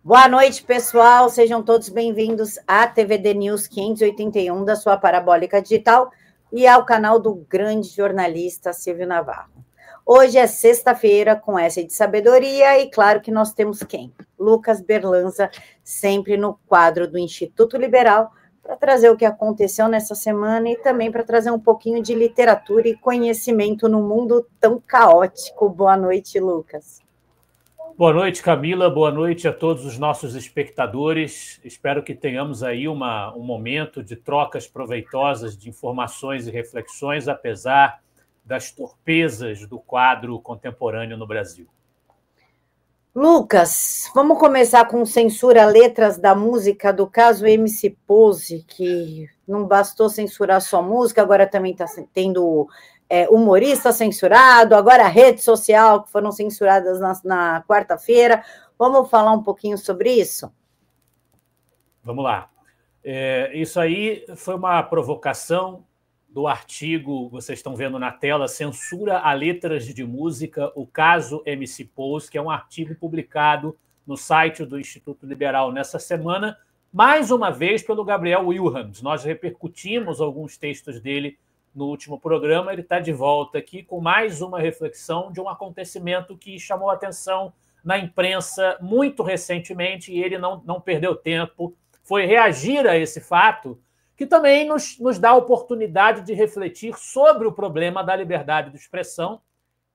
Boa noite, pessoal. Sejam todos bem-vindos à TVD News 581 da sua Parabólica Digital e ao canal do grande jornalista Silvio Navarro. Hoje é sexta-feira com essa de sabedoria e claro que nós temos quem? Lucas Berlanza, sempre no quadro do Instituto Liberal, para trazer o que aconteceu nessa semana e também para trazer um pouquinho de literatura e conhecimento no mundo tão caótico. Boa noite, Lucas. Boa noite, Camila. Boa noite a todos os nossos espectadores. Espero que tenhamos aí um momento de trocas proveitosas de informações e reflexões, apesar das torpezas do quadro contemporâneo no Brasil. Lucas, vamos começar com censura letras da música do caso MC Pose, que não bastou censurar só música, agora também está tendo humorista censurado, agora a rede social, que foram censuradas na quarta-feira. Vamos falar um pouquinho sobre isso? Vamos lá. Isso aí foi uma provocação do artigo, vocês estão vendo na tela, Censura a Letras de Música, o caso MC Pose, que é um artigo publicado no site do Instituto Liberal nessa semana, mais uma vez pelo Gabriel Wilhams. Nós repercutimos alguns textos dele no último programa, ele está de volta aqui com mais uma reflexão de um acontecimento que chamou a atenção na imprensa muito recentemente e ele não perdeu tempo, foi reagir a esse fato, que também nos dá a oportunidade de refletir sobre o problema da liberdade de expressão,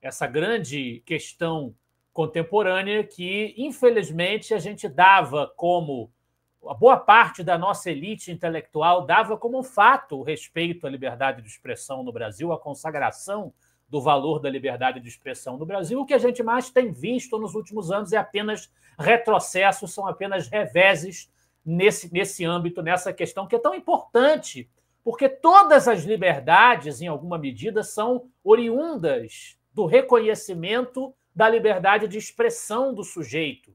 essa grande questão contemporânea que, infelizmente, a gente dava como a boa parte da nossa elite intelectual dava como um fato o respeito à liberdade de expressão no Brasil, a consagração do valor da liberdade de expressão no Brasil. O que a gente mais tem visto nos últimos anos é apenas retrocessos, são apenas reveses nesse âmbito, nessa questão que é tão importante, porque todas as liberdades, em alguma medida, são oriundas do reconhecimento da liberdade de expressão do sujeito,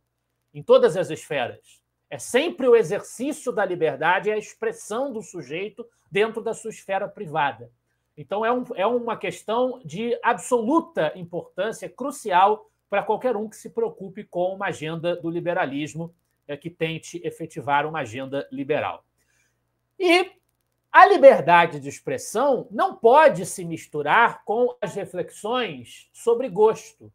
em todas as esferas. É sempre o exercício da liberdade e a expressão do sujeito dentro da sua esfera privada. Então, é uma questão de absoluta importância, crucial para qualquer um que se preocupe com uma agenda do liberalismo, que tente efetivar uma agenda liberal. E a liberdade de expressão não pode se misturar com as reflexões sobre gosto.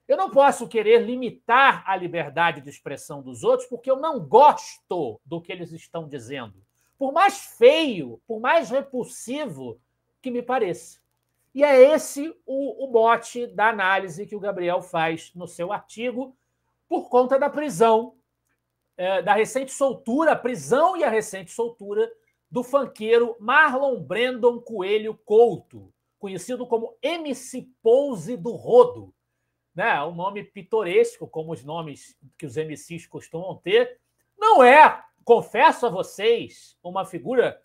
Eu não posso querer limitar a liberdade de expressão dos outros porque eu não gosto do que eles estão dizendo, por mais feio, por mais repulsivo que me pareça. E é esse o mote da análise que o Gabriel faz no seu artigo por conta da prisão, da recente soltura, a prisão e a recente soltura do funkeiro Marlon Brandon Coelho Couto, conhecido como MC Pose do Rodo. Um nome pitoresco, como os nomes que os MCs costumam ter, não é, confesso a vocês, uma figura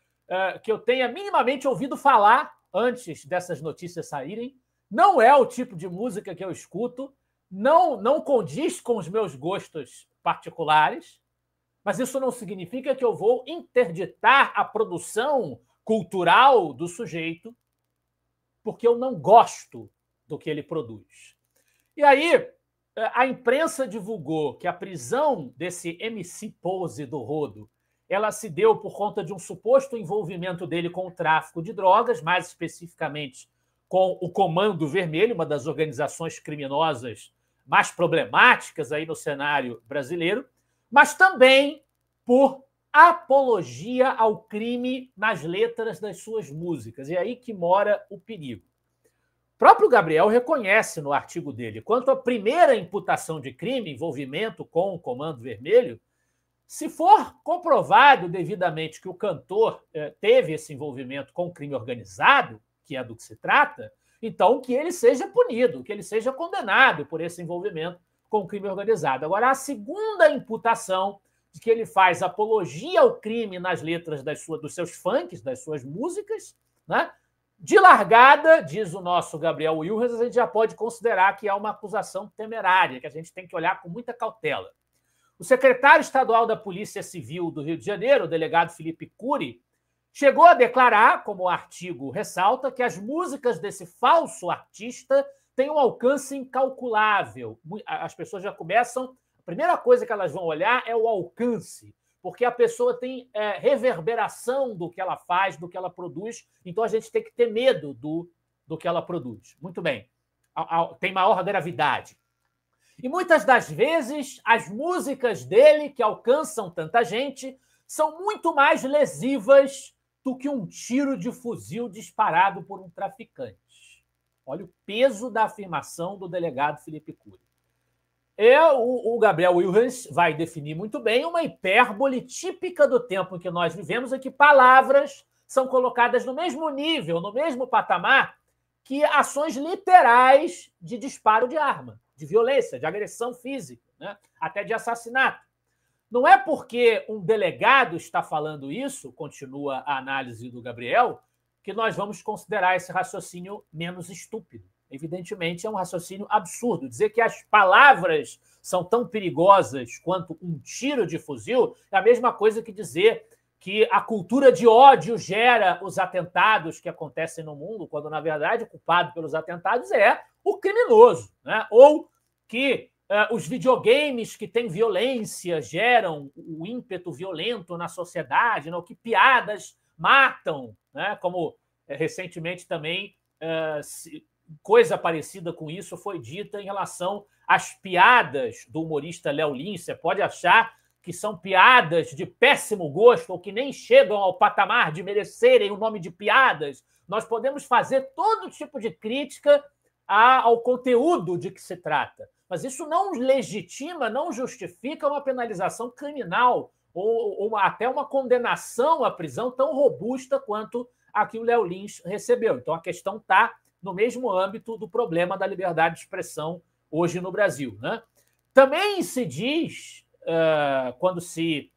que eu tenha minimamente ouvido falar antes dessas notícias saírem, não é o tipo de música que eu escuto, não condiz com os meus gostos particulares, mas isso não significa que eu vou interditar a produção cultural do sujeito porque eu não gosto do que ele produz. E aí, a imprensa divulgou que a prisão desse MC Pose do Rodo ela se deu por conta de um suposto envolvimento dele com o tráfico de drogas, mais especificamente com o Comando Vermelho, uma das organizações criminosas mais problemáticas aí no cenário brasileiro, mas também por apologia ao crime nas letras das suas músicas. E é aí que mora o perigo. O próprio Gabriel reconhece no artigo dele, quanto à primeira imputação de crime, envolvimento com o Comando Vermelho, se for comprovado devidamente que o cantor teve esse envolvimento com o crime organizado, que é do que se trata, então que ele seja punido, que ele seja condenado por esse envolvimento com o crime organizado. Agora, a segunda imputação de que ele faz apologia ao crime nas letras dos seus funks, das suas músicas, né? De largada, diz o nosso Gabriel Wilhams, a gente já pode considerar que é uma acusação temerária, que a gente tem que olhar com muita cautela. O secretário estadual da Polícia Civil do Rio de Janeiro, o delegado Felipe Cury, chegou a declarar, como o artigo ressalta, que as músicas desse falso artista têm um alcance incalculável. As pessoas já começam primeira coisa que elas vão olhar é o alcance, porque a pessoa tem reverberação do que ela faz, do que ela produz, então a gente tem que ter medo do que ela produz. Muito bem, tem maior gravidade. E muitas das vezes as músicas dele, que alcançam tanta gente, são muito mais lesivas do que um tiro de fuzil disparado por um traficante. Olha o peso da afirmação do delegado Felipe Cury. O Gabriel Wilhens vai definir muito bem uma hipérbole típica do tempo em que nós vivemos, em que palavras são colocadas no mesmo nível, no mesmo patamar, que ações literais de disparo de arma, de violência, de agressão física, né? Até de assassinato. Não é porque um delegado está falando isso, continua a análise do Gabriel, que nós vamos considerar esse raciocínio menos estúpido. Evidentemente, é um raciocínio absurdo. Dizer que as palavras são tão perigosas quanto um tiro de fuzil é a mesma coisa que dizer que a cultura de ódio gera os atentados que acontecem no mundo, quando, na verdade, o culpado pelos atentados é o criminoso, né? Ou que os videogames que têm violência geram o ímpeto violento na sociedade, né? Ou que piadas matam, né? Como recentemente também coisa parecida com isso foi dita em relação às piadas do humorista Léo Lins. Você pode achar que são piadas de péssimo gosto ou que nem chegam ao patamar de merecerem o nome de piadas. Nós podemos fazer todo tipo de crítica ao conteúdo de que se trata, mas isso não legitima, não justifica uma penalização criminal ou até uma condenação à prisão tão robusta quanto a que o Léo Lins recebeu. Então, a questão está no mesmo âmbito do problema da liberdade de expressão hoje no Brasil, né? Também se diz, quando se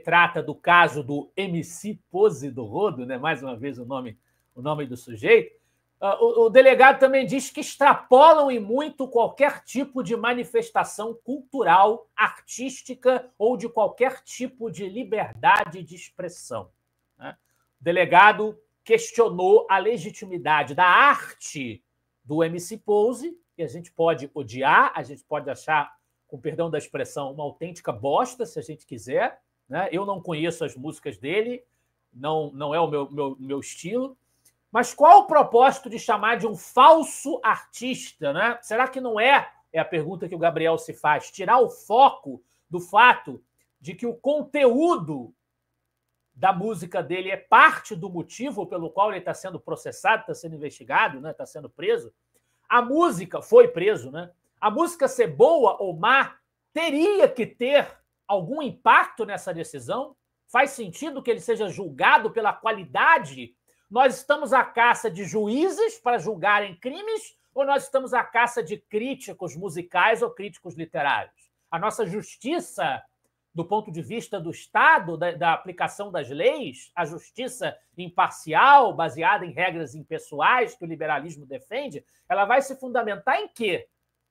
trata do caso do MC Pose do Rodo, né? Mais uma vez o nome do sujeito, o delegado também diz que extrapolam e muito qualquer tipo de manifestação cultural, artística ou de qualquer tipo de liberdade de expressão, né? O delegado questionou a legitimidade da arte do MC Pose, que a gente pode odiar, a gente pode achar, com perdão da expressão, uma autêntica bosta, se a gente quiser, né? Eu não conheço as músicas dele, não é o meu estilo, mas qual o propósito de chamar de um falso artista, né? Será que não é a pergunta que o Gabriel se faz, tirar o foco do fato de que o conteúdo da música dele é parte do motivo pelo qual ele está sendo processado, está sendo investigado, né? Está sendo preso? A música foi preso, né? A música ser boa ou má teria que ter algum impacto nessa decisão? Faz sentido que ele seja julgado pela qualidade? Nós estamos à caça de juízes para julgarem crimes ou nós estamos à caça de críticos musicais ou críticos literários? A nossa justiça, do ponto de vista do Estado, da aplicação das leis, a justiça imparcial, baseada em regras impessoais que o liberalismo defende, ela vai se fundamentar em quê?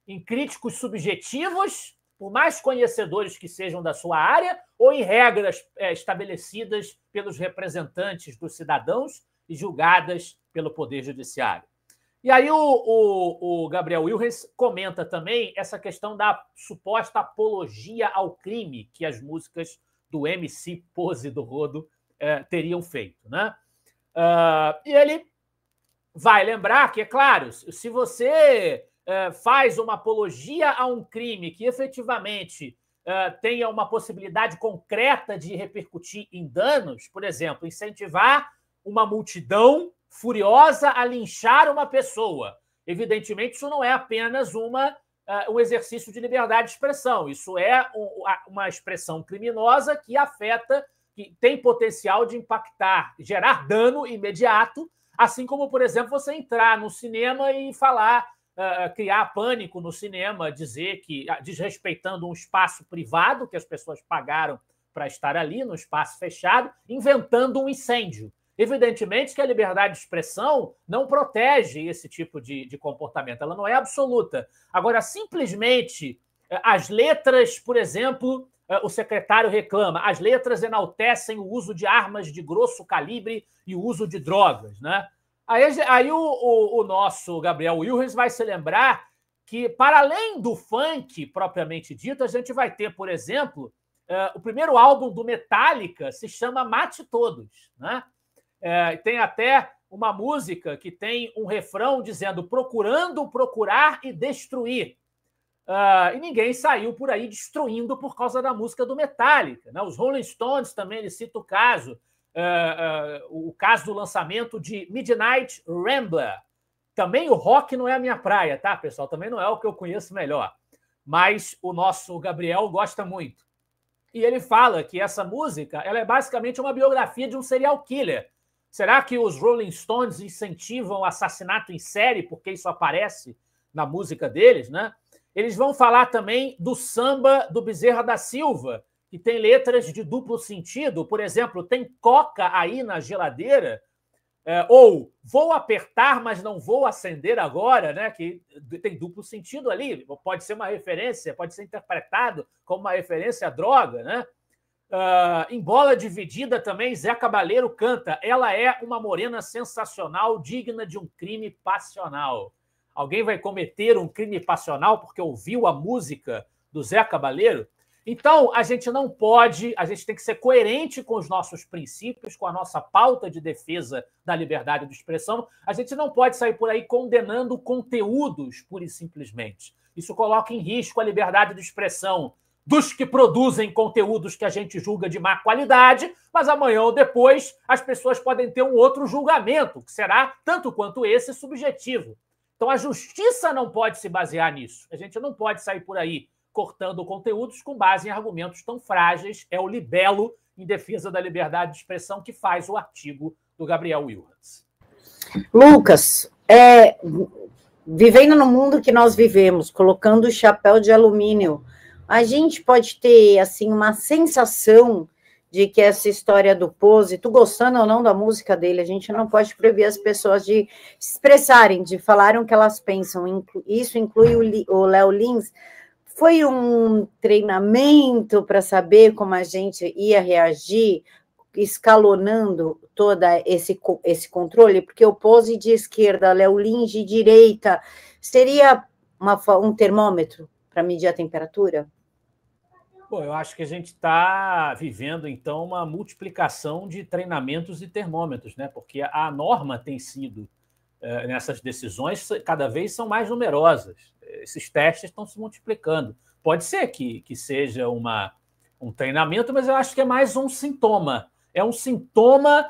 Em críticos subjetivos, por mais conhecedores que sejam da sua área, ou em regras estabelecidas pelos representantes dos cidadãos e julgadas pelo Poder Judiciário. E aí o Gabriel Wilhens comenta também essa questão da suposta apologia ao crime que as músicas do MC Pose do Rodo teriam feito, né? E ele vai lembrar que, é claro, se você faz uma apologia a um crime que efetivamente tenha uma possibilidade concreta de repercutir em danos, por exemplo, incentivar uma multidão furiosa a linchar uma pessoa. Evidentemente, isso não é apenas um exercício de liberdade de expressão. Isso é uma expressão criminosa que afeta, que tem potencial de impactar, gerar dano imediato, assim como, por exemplo, você entrar no cinema e falar, criar pânico no cinema, dizer que, desrespeitando um espaço privado que as pessoas pagaram para estar ali, no espaço fechado, inventando um incêndio. Evidentemente que a liberdade de expressão não protege esse tipo de comportamento, ela não é absoluta. Agora, simplesmente, as letras, por exemplo, o secretário reclama, as letras enaltecem o uso de armas de grosso calibre e o uso de drogas, né? Aí o nosso Gabriel Wilhens vai se lembrar que, para além do funk propriamente dito, a gente vai ter, por exemplo, o primeiro álbum do Metallica se chama Mate Todos, né? Tem até uma música que tem um refrão dizendo procurando, procurar e destruir. E ninguém saiu por aí destruindo por causa da música do Metallica, né? Os Rolling Stones também, ele cita o caso do lançamento de Midnight Rambler. Também o rock não é a minha praia, tá, pessoal? Também não é o que eu conheço melhor. Mas o nosso Gabriel gosta muito. E ele fala que essa música ela é basicamente uma biografia de um serial killer. Será que os Rolling Stones incentivam o assassinato em série porque isso aparece na música deles, né? Eles vão falar também do samba do Bezerra da Silva, que tem letras de duplo sentido. Por exemplo, tem coca aí na geladeira, ou vou apertar, mas não vou acender agora, né? Que tem duplo sentido ali. Pode ser uma referência, pode ser interpretado como uma referência à droga, né? Em Bola Dividida também, Zé Cabaleiro canta ela é uma morena sensacional, digna de um crime passional. Alguém vai cometer um crime passional porque ouviu a música do Zé Cabaleiro? Então, a gente não pode, a gente tem que ser coerente com os nossos princípios, com a nossa pauta de defesa da liberdade de expressão. A gente não pode sair por aí condenando conteúdos, pura e simplesmente. Isso coloca em risco a liberdade de expressão dos que produzem conteúdos que a gente julga de má qualidade, mas amanhã ou depois as pessoas podem ter um outro julgamento, que será, tanto quanto esse, subjetivo. Então, a justiça não pode se basear nisso. A gente não pode sair por aí cortando conteúdos com base em argumentos tão frágeis. É o libelo em defesa da liberdade de expressão que faz o artigo do Gabriel Wilhans. Lucas, vivendo no mundo que nós vivemos, colocando o chapéu de alumínio, a gente pode ter assim uma sensação de que essa história do Pose, tu gostando ou não da música dele, a gente não pode proibir as pessoas de se expressarem, de falarem o que elas pensam. Isso inclui o Léo Lins. Foi um treinamento para saber como a gente ia reagir, escalonando todo esse controle, porque o Pose de esquerda, Léo Lins de direita, seria um termômetro para medir a temperatura? Bom, eu acho que a gente está vivendo, então, uma multiplicação de treinamentos e termômetros, né? Porque a norma tem sido, nessas decisões, cada vez são mais numerosas. Esses testes estão se multiplicando. Pode ser que seja um treinamento, mas eu acho que é mais um sintoma. É um sintoma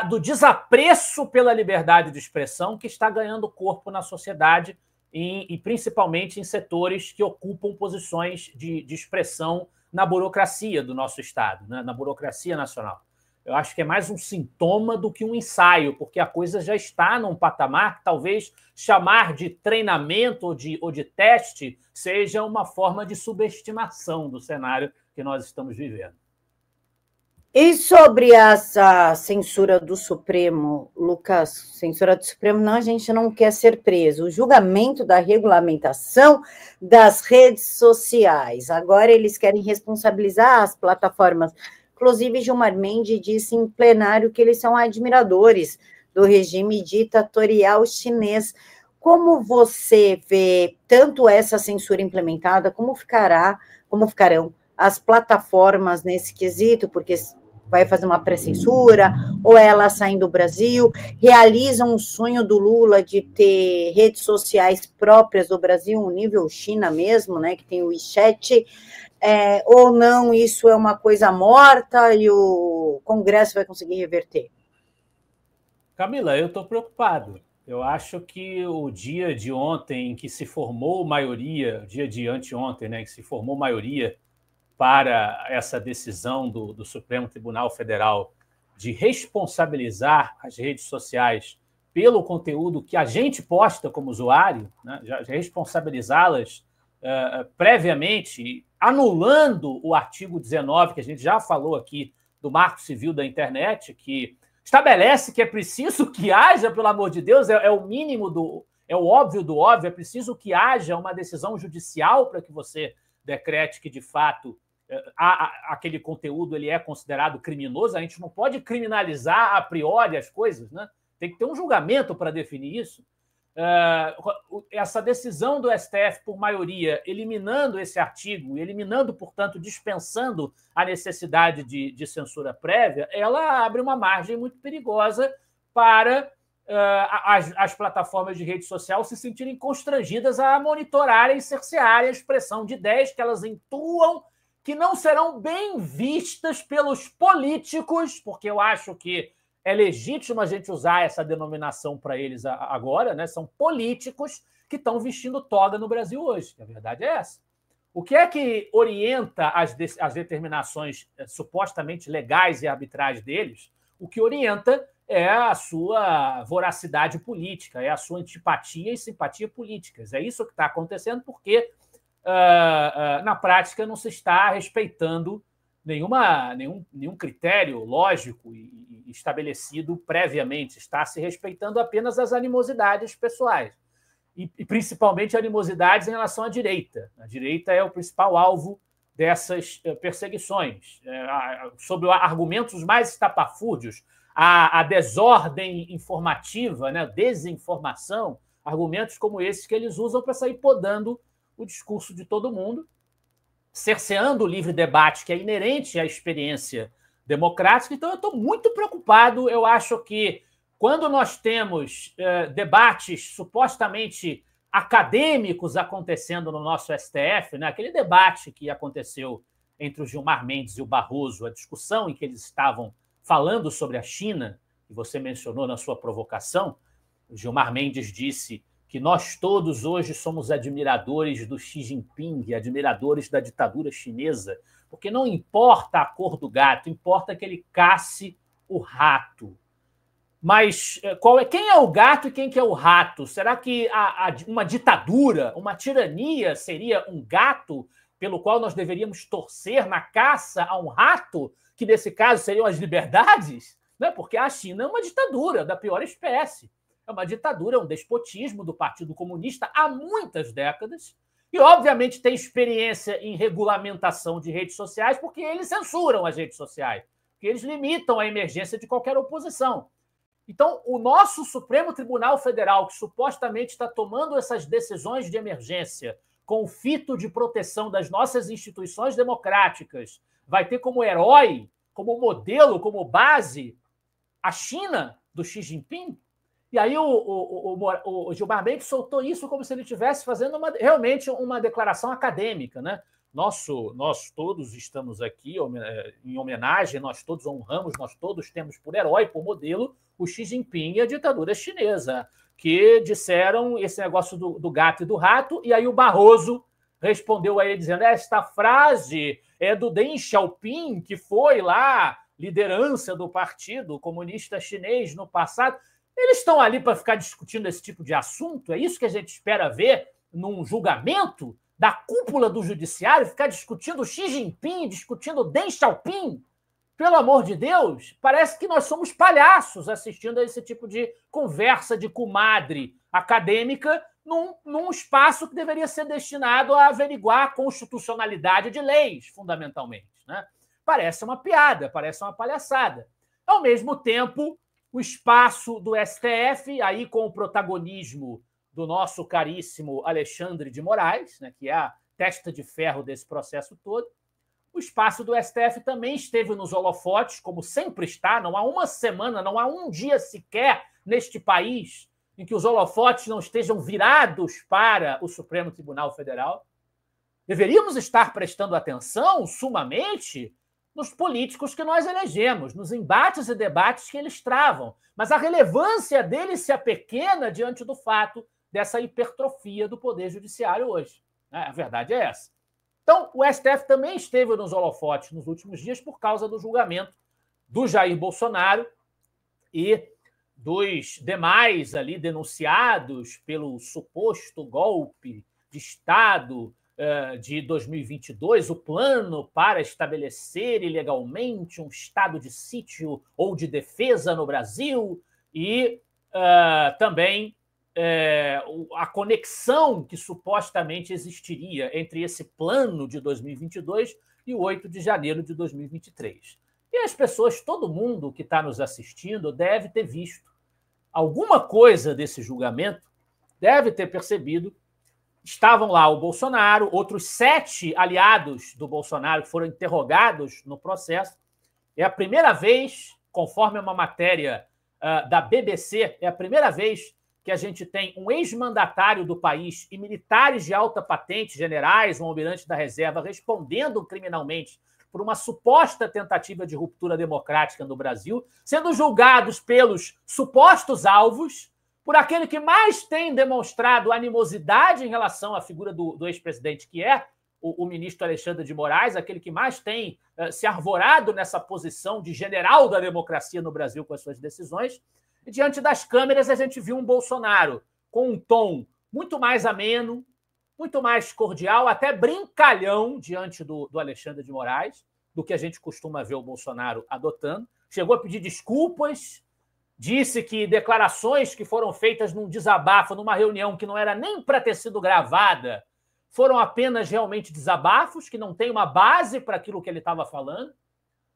do desapreço pela liberdade de expressão que está ganhando corpo na sociedade e principalmente em setores que ocupam posições de expressão na burocracia do nosso Estado, né? Na burocracia nacional. Eu acho que é mais um sintoma do que um ensaio, porque a coisa já está num patamar que talvez chamar de treinamento ou de teste seja uma forma de subestimação do cenário que nós estamos vivendo. E sobre essa censura do Supremo, Lucas, censura do Supremo, não, a gente não quer ser preso. O julgamento da regulamentação das redes sociais. Agora eles querem responsabilizar as plataformas. Inclusive, Gilmar Mendes disse em plenário que eles são admiradores do regime ditatorial chinês. Como você vê tanto essa censura implementada, como ficarão as plataformas nesse quesito, porque vai fazer uma pré-censura, ou elas saem do Brasil, realizam o sonho do Lula de ter redes sociais próprias do Brasil, um nível China mesmo, né, que tem o WeChat, ou não, isso é uma coisa morta e o Congresso vai conseguir reverter? Camila, eu estou preocupado. Eu acho que o dia de ontem em que se formou maioria, dia de anteontem, né, que se formou maioria para essa decisão do Supremo Tribunal Federal de responsabilizar as redes sociais pelo conteúdo que a gente posta como usuário, né, já responsabilizá-las previamente, anulando o artigo 19, que a gente já falou aqui, do Marco Civil da Internet, que estabelece que é preciso que haja, pelo amor de Deus, é o mínimo é o óbvio do óbvio, é preciso que haja uma decisão judicial para que você decrete que, de fato, aquele conteúdo ele é considerado criminoso. A gente não pode criminalizar a priori as coisas, né? Tem que ter um julgamento para definir isso. essa decisão do STF por maioria, eliminando esse artigo, eliminando, portanto, dispensando a necessidade de censura prévia, ela abre uma margem muito perigosa para as plataformas de rede social se sentirem constrangidas a monitorarem e cercearem a expressão de ideias que elas intuam que não serão bem vistas pelos políticos, porque eu acho que é legítimo a gente usar essa denominação para eles agora, né? São políticos que estão vestindo toga no Brasil hoje. A verdade é essa. O que é que orienta as determinações supostamente legais e arbitrais deles? O que orienta é a sua voracidade política, é a sua antipatia e simpatia políticas. É isso que está acontecendo porque, na prática, não se está respeitando nenhum critério lógico e estabelecido previamente. Está se respeitando apenas as animosidades pessoais e principalmente animosidades em relação à direita. A direita é o principal alvo dessas perseguições, sob argumentos mais estapafúrdios, a desordem informativa, né, desinformação, argumentos como esses que eles usam para sair podando o discurso de todo mundo, cerceando o livre debate que é inerente à experiência democrática. Então, eu estou muito preocupado. Eu acho que quando nós temos debates supostamente acadêmicos acontecendo no nosso STF, né, aquele debate que aconteceu entre o Gilmar Mendes e o Barroso, a discussão em que eles estavam falando sobre a China, que você mencionou na sua provocação, o Gilmar Mendes disse que nós todos hoje somos admiradores do Xi Jinping, admiradores da ditadura chinesa, porque não importa a cor do gato, importa que ele casse o rato. Mas quem é o gato e quem que é o rato? Será que uma ditadura, uma tirania seria um gato pelo qual nós deveríamos torcer na caça a um rato, que nesse caso seriam as liberdades? Né? Porque a China é uma ditadura da pior espécie. É uma ditadura, um despotismo do Partido Comunista há muitas décadas e, obviamente, tem experiência em regulamentação de redes sociais porque eles censuram as redes sociais, porque eles limitam a emergência de qualquer oposição. Então, o nosso Supremo Tribunal Federal, que supostamente está tomando essas decisões de emergência com o fito de proteção das nossas instituições democráticas, vai ter como herói, como modelo, como base, a China do Xi Jinping? E aí o Gilmar Mendes soltou isso como se ele estivesse fazendo realmente uma declaração acadêmica, né? Nós todos estamos aqui em homenagem, nós todos honramos, nós todos temos por herói, por modelo, o Xi Jinping e a ditadura chinesa, que disseram esse negócio do gato e do rato, e aí o Barroso respondeu a ele dizendo: esta frase é do Deng Xiaoping, que foi lá liderança do Partido Comunista Chinês no passado. Eles estão ali para ficar discutindo esse tipo de assunto? É isso que a gente espera ver num julgamento da cúpula do judiciário, ficar discutindo Xi Jinping, discutindo Deng Xiaoping? Pelo amor de Deus, parece que nós somos palhaços assistindo a esse tipo de conversa de comadre acadêmica num espaço que deveria ser destinado a averiguar a constitucionalidade de leis, fundamentalmente, né? Parece uma piada, parece uma palhaçada. Ao mesmo tempo, o espaço do STF, aí com o protagonismo do nosso caríssimo Alexandre de Moraes, né, que é a testa de ferro desse processo todo, o espaço do STF também esteve nos holofotes, como sempre está. Não há uma semana, não há um dia sequer neste país em que os holofotes não estejam virados para o Supremo Tribunal Federal. Deveríamos estar prestando atenção, sumamente, nos políticos que nós elegemos, nos embates e debates que eles travam. Mas a relevância deles se apequena diante do fato dessa hipertrofia do Poder Judiciário hoje. A verdade é essa. Então, o STF também esteve nos holofotes nos últimos dias por causa do julgamento do Jair Bolsonaro e dos demais ali denunciados pelo suposto golpe de Estado de 2022, o plano para estabelecer ilegalmente um estado de sítio ou de defesa no Brasil e também a conexão que supostamente existiria entre esse plano de 2022 e o 8 de janeiro de 2023. E as pessoas, todo mundo que está nos assistindo, deve ter visto alguma coisa desse julgamento deve ter percebido, estavam lá o Bolsonaro, outros 7 aliados do Bolsonaro que foram interrogados no processo. É a primeira vez, conforme uma matéria da BBC, é a primeira vez que a gente tem um ex-mandatário do país e militares de alta patente, generais, um almirante da reserva, respondendo criminalmente por uma suposta tentativa de ruptura democrática no Brasil, sendo julgados pelos supostos alvos, por aquele que mais tem demonstrado animosidade em relação à figura do ex-presidente, que é o ministro Alexandre de Moraes, aquele que mais tem se arvorado nessa posição de general da democracia no Brasil com as suas decisões. E diante das câmeras a gente viu um Bolsonaro com um tom muito mais ameno, muito mais cordial, até brincalhão diante do Alexandre de Moraes, do que a gente costuma ver o Bolsonaro adotando. Chegou a pedir desculpas, disse que declarações que foram feitas num desabafo, numa reunião que não era nem para ter sido gravada, foram apenas realmente desabafos, que não tem uma base para aquilo que ele estava falando.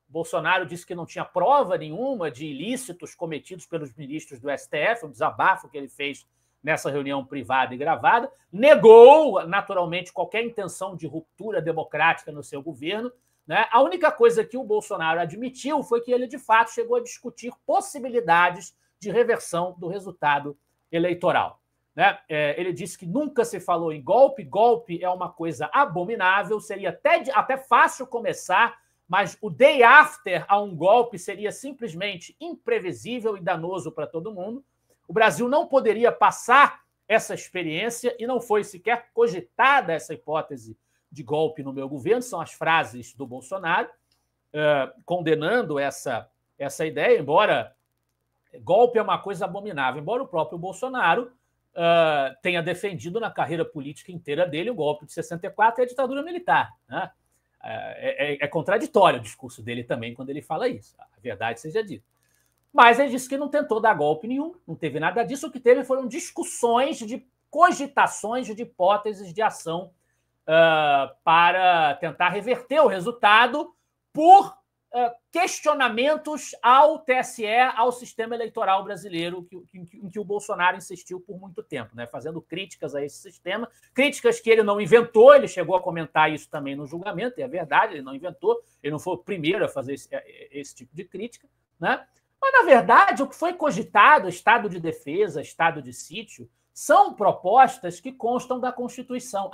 Bolsonaro disse que não tinha prova nenhuma de ilícitos cometidos pelos ministros do STF, um desabafo que ele fez nessa reunião privada e gravada, negou, naturalmente, qualquer intenção de ruptura democrática no seu governo, né? A única coisa que o Bolsonaro admitiu foi que ele, de fato, chegou a discutir possibilidades de reversão do resultado eleitoral. Né? Ele disse que nunca se falou em golpe, golpe é uma coisa abominável, seria até fácil começar, mas o day after a um golpe seria simplesmente imprevisível e danoso para todo mundo. O Brasil não poderia passar essa experiência e não foi sequer cogitada essa hipótese de golpe no meu governo, são as frases do Bolsonaro, condenando essa ideia, embora golpe é uma coisa abominável, embora o próprio Bolsonaro tenha defendido na carreira política inteira dele o golpe de 64 e a ditadura militar, né? É contraditório o discurso dele também quando ele fala isso, a verdade seja dita. Mas ele disse que não tentou dar golpe nenhum, não teve nada disso. O que teve foram discussões, de cogitações de hipóteses de ação para tentar reverter o resultado por questionamentos ao TSE, ao sistema eleitoral brasileiro, em que o Bolsonaro insistiu por muito tempo, né? Fazendo críticas a esse sistema, críticas que ele não inventou, ele chegou a comentar isso também no julgamento, e é verdade, ele não inventou, ele não foi o primeiro a fazer esse tipo de crítica, né? Mas, na verdade, o que foi cogitado, estado de defesa, estado de sítio, são propostas que constam da Constituição.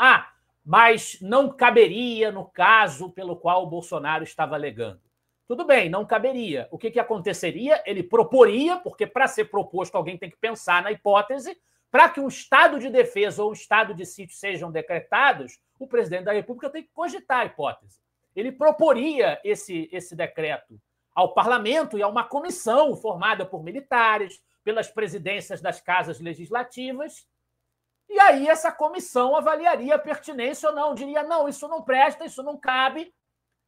Mas não caberia no caso pelo qual o Bolsonaro estava alegando. Tudo bem, não caberia. O que aconteceria? Ele proporia, porque para ser proposto alguém tem que pensar na hipótese, para que um estado de defesa ou um estado de sítio sejam decretados, o presidente da República tem que cogitar a hipótese. Ele proporia esse decreto ao parlamento e a uma comissão formada por militares, pelas presidências das casas legislativas, e aí essa comissão avaliaria a pertinência ou não, diria, não, isso não presta, isso não cabe,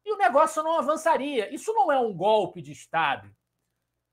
e o negócio não avançaria. Isso não é um golpe de Estado.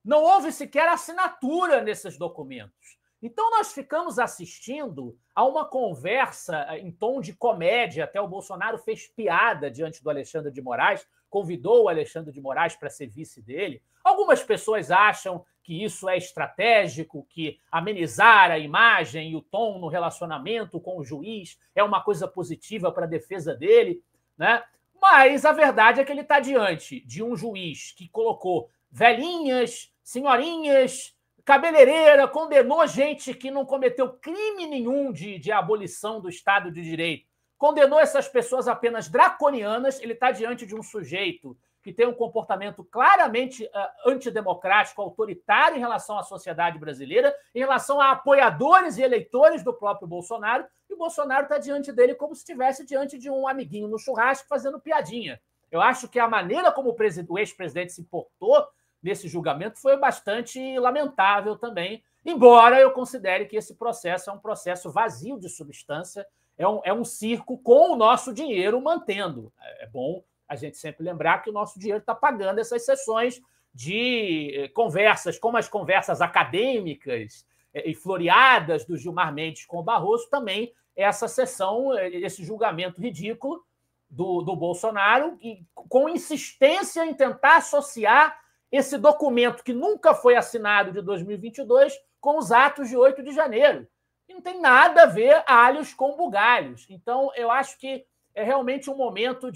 Não houve sequer assinatura nesses documentos. Então, nós ficamos assistindo a uma conversa em tom de comédia. Até o Bolsonaro fez piada diante do Alexandre de Moraes, convidou o Alexandre de Moraes para ser vice dele. Algumas pessoas acham que isso é estratégico, que amenizar a imagem e o tom no relacionamento com o juiz é uma coisa positiva para a defesa dele, né? Mas a verdade é que ele está diante de um juiz que colocou velhinhas, senhorinhas, cabeleireira, condenou gente que não cometeu crime nenhum de abolição do Estado de Direito, condenou essas pessoas apenas draconianas. Ele está diante de um sujeito que tem um comportamento claramente antidemocrático, autoritário em relação à sociedade brasileira, em relação a apoiadores e eleitores do próprio Bolsonaro, e o Bolsonaro está diante dele como se estivesse diante de um amiguinho no churrasco fazendo piadinha. Eu acho que a maneira como o ex-presidente se portou nesse julgamento foi bastante lamentável também, embora eu considere que esse processo é um processo vazio de substância, é um circo com o nosso dinheiro mantendo. É bom a gente sempre lembrar que o nosso dinheiro está pagando essas sessões de conversas, como as conversas acadêmicas e floreadas do Gilmar Mendes com o Barroso, também essa sessão, esse julgamento ridículo do Bolsonaro, e com insistência em tentar associar esse documento que nunca foi assinado de 2022 com os atos de 8 de janeiro. E não tem nada a ver alhos com bugalhos. Então, eu acho que é realmente um momento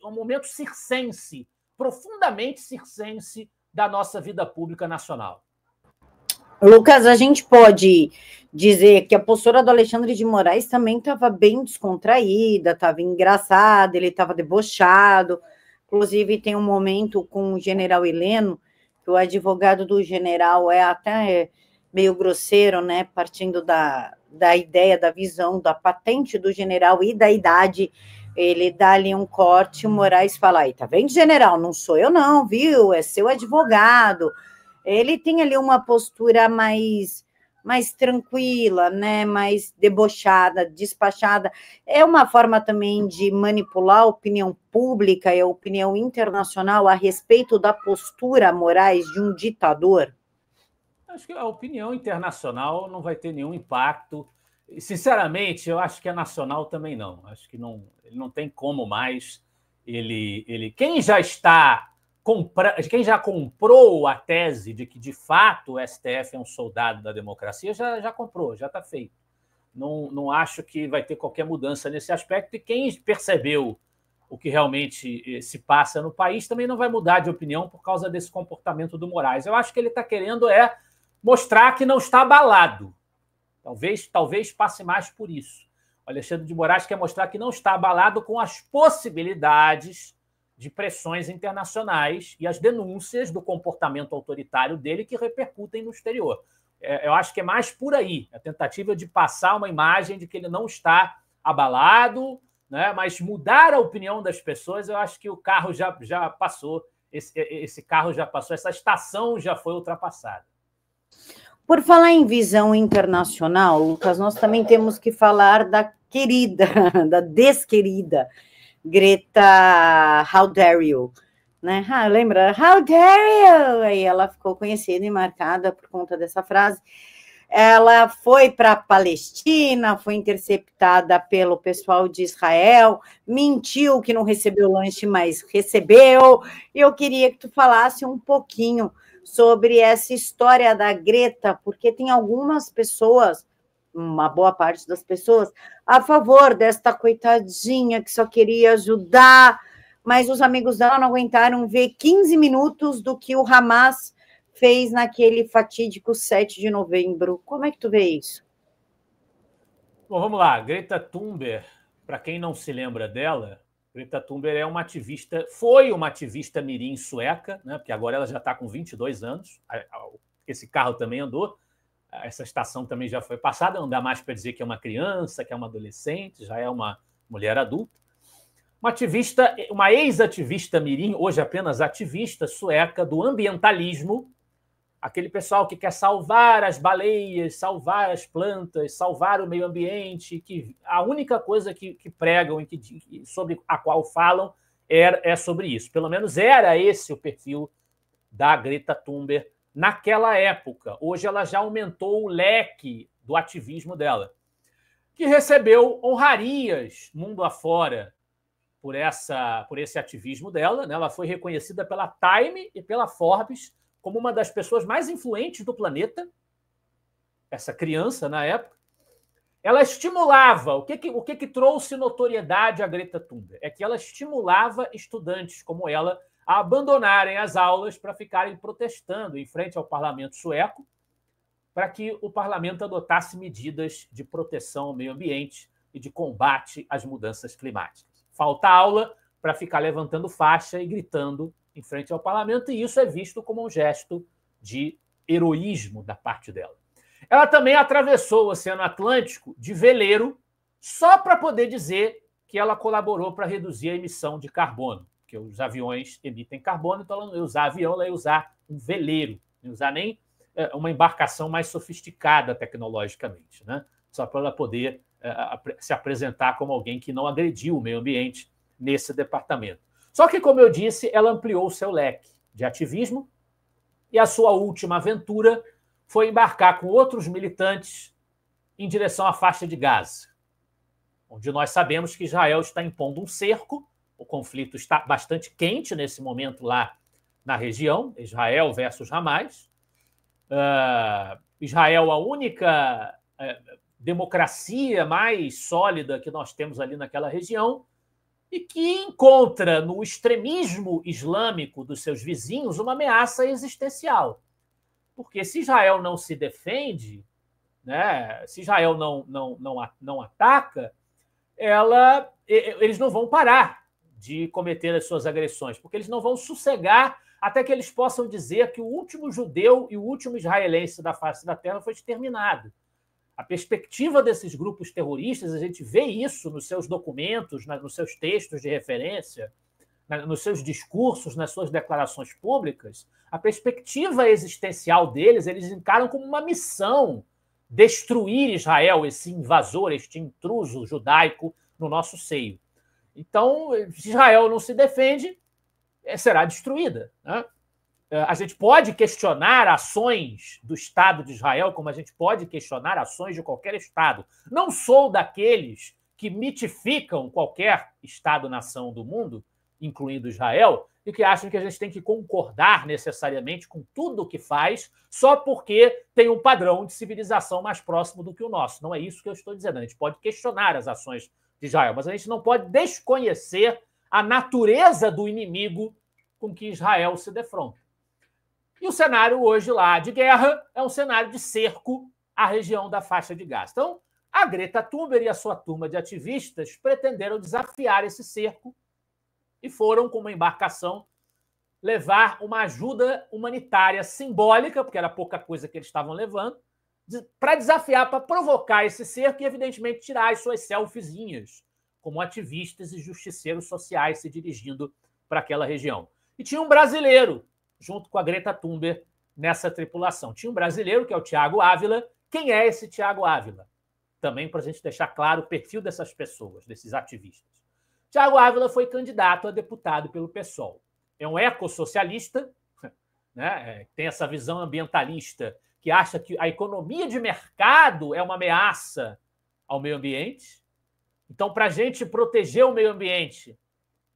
um momento circense, profundamente circense da nossa vida pública nacional. Lucas, a gente pode dizer que a postura do Alexandre de Moraes também estava bem descontraída, estava engraçada, ele estava debochado. Inclusive, tem um momento com o general Heleno, que o advogado do general é até meio grosseiro, né? Partindo da ideia, da visão, da patente do general e da idade, ele dá ali um corte, o Moraes fala, aí, tá vendo, general? Não sou eu não, viu? É seu advogado. Ele tem ali uma postura mais tranquila, né? Mais debochada, despachada. É uma forma também de manipular a opinião pública e a opinião internacional a respeito da postura, Moraes, de um ditador? Acho que a opinião internacional não vai ter nenhum impacto. Sinceramente, eu acho que a nacional também não. Acho que não, ele não tem como mais. Quem já comprou a tese de que, de fato, o STF é um soldado da democracia, já comprou, já está feito. Não acho que vai ter qualquer mudança nesse aspecto. E quem percebeu o que realmente se passa no país também não vai mudar de opinião por causa desse comportamento do Moraes. Eu acho que ele está querendo mostrar que não está abalado. Talvez passe mais por isso. O Alexandre de Moraes quer mostrar que não está abalado com as possibilidades de pressões internacionais e as denúncias do comportamento autoritário dele que repercutem no exterior. Eu acho que é mais por aí, a tentativa de passar uma imagem de que ele não está abalado, né? Mas mudar a opinião das pessoas, eu acho que o carro já passou, esse carro já passou, essa estação já foi ultrapassada. Por falar em visão internacional, Lucas, nós também temos que falar da querida, da desquerida Greta, how dare you, né? Lembra? How dare you? Aí ela ficou conhecida e marcada por conta dessa frase. Ela foi para a Palestina, foi interceptada pelo pessoal de Israel, mentiu que não recebeu lanche, mas recebeu. E eu queria que tu falasse um pouquinho sobre essa história da Greta, porque tem algumas pessoas, uma boa parte das pessoas, a favor desta coitadinha que só queria ajudar, mas os amigos dela não aguentaram ver 15 minutos do que o Hamas fez naquele fatídico 7 de novembro. Como é que tu vê isso? Bom, vamos lá. Greta Thunberg, para quem não se lembra dela, Greta Thunberg foi uma ativista mirim sueca, né? Porque agora ela já está com 22 anos. Esse carro também andou. Essa estação também já foi passada, não dá mais para dizer que é uma criança, que é uma adolescente, já é uma mulher adulta. Uma ex-ativista mirim, hoje apenas ativista sueca do ambientalismo, aquele pessoal que quer salvar as baleias, salvar as plantas, salvar o meio ambiente, que a única coisa que pregam e sobre a qual falam é sobre isso. Pelo menos era esse o perfil da Greta Thunberg naquela época. Hoje ela já aumentou o leque do ativismo dela, que recebeu honrarias mundo afora por esse ativismo dela, né? Ela foi reconhecida pela Time e pela Forbes como uma das pessoas mais influentes do planeta, essa criança na época. Ela estimulava, o que trouxe notoriedade à Greta Thunberg? É que ela estimulava estudantes como ela a abandonarem as aulas para ficarem protestando em frente ao parlamento sueco, para que o parlamento adotasse medidas de proteção ao meio ambiente e de combate às mudanças climáticas. Falta aula para ficar levantando faixa e gritando em frente ao parlamento, e isso é visto como um gesto de heroísmo da parte dela. Ela também atravessou o Oceano Atlântico de veleiro só para poder dizer que ela colaborou para reduzir a emissão de carbono, porque os aviões emitem carbono, então ela não ia usar avião, ela ia usar um veleiro, não ia usar nem uma embarcação mais sofisticada tecnologicamente, né? Só para ela poder se apresentar como alguém que não agrediu o meio ambiente nesse departamento. Só que, como eu disse, ela ampliou o seu leque de ativismo e a sua última aventura foi embarcar com outros militantes em direção à faixa de Gaza, onde nós sabemos que Israel está impondo um cerco, o conflito está bastante quente nesse momento lá na região, Israel versus Hamas. Israel, a única democracia mais sólida que nós temos ali naquela região e que encontra no extremismo islâmico dos seus vizinhos uma ameaça existencial. Porque se Israel não se defende, né, se Israel não ataca, eles não vão parar de cometer as suas agressões, porque eles não vão sossegar até que eles possam dizer que o último judeu e o último israelense da face da terra foi exterminado. A perspectiva desses grupos terroristas, a gente vê isso nos seus documentos, nos seus textos de referência, nos seus discursos, nas suas declarações públicas. A perspectiva existencial deles, eles encaram como uma missão destruir Israel, esse invasor, este intruso judaico no nosso seio. Então, se Israel não se defende, será destruída, né? A gente pode questionar ações do Estado de Israel, como a gente pode questionar ações de qualquer Estado. Não sou daqueles que mitificam qualquer Estado-nação do mundo, incluindo Israel, e que acham que a gente tem que concordar necessariamente com tudo o que faz só porque tem um padrão de civilização mais próximo do que o nosso. Não é isso que eu estou dizendo. A gente pode questionar as ações de Israel, mas a gente não pode desconhecer a natureza do inimigo com que Israel se defronta. E o cenário hoje lá de guerra é um cenário de cerco à região da faixa de Gaza. Então, a Greta Thunberg e a sua turma de ativistas pretenderam desafiar esse cerco e foram, com uma embarcação, levar uma ajuda humanitária simbólica, porque era pouca coisa que eles estavam levando, para desafiar, para provocar esse cerco e, evidentemente, tirar as suas selfiezinhas, como ativistas e justiceiros sociais se dirigindo para aquela região. E tinha um brasileiro, junto com a Greta Thunberg, nessa tripulação. Tinha um brasileiro, que é o Thiago Ávila. Quem é esse Thiago Ávila? Também para a gente deixar claro o perfil dessas pessoas, desses ativistas. Thiago Ávila foi candidato a deputado pelo PSOL. É um ecossocialista, né? Tem essa visão ambientalista que acha que a economia de mercado é uma ameaça ao meio ambiente. Então, para a gente proteger o meio ambiente,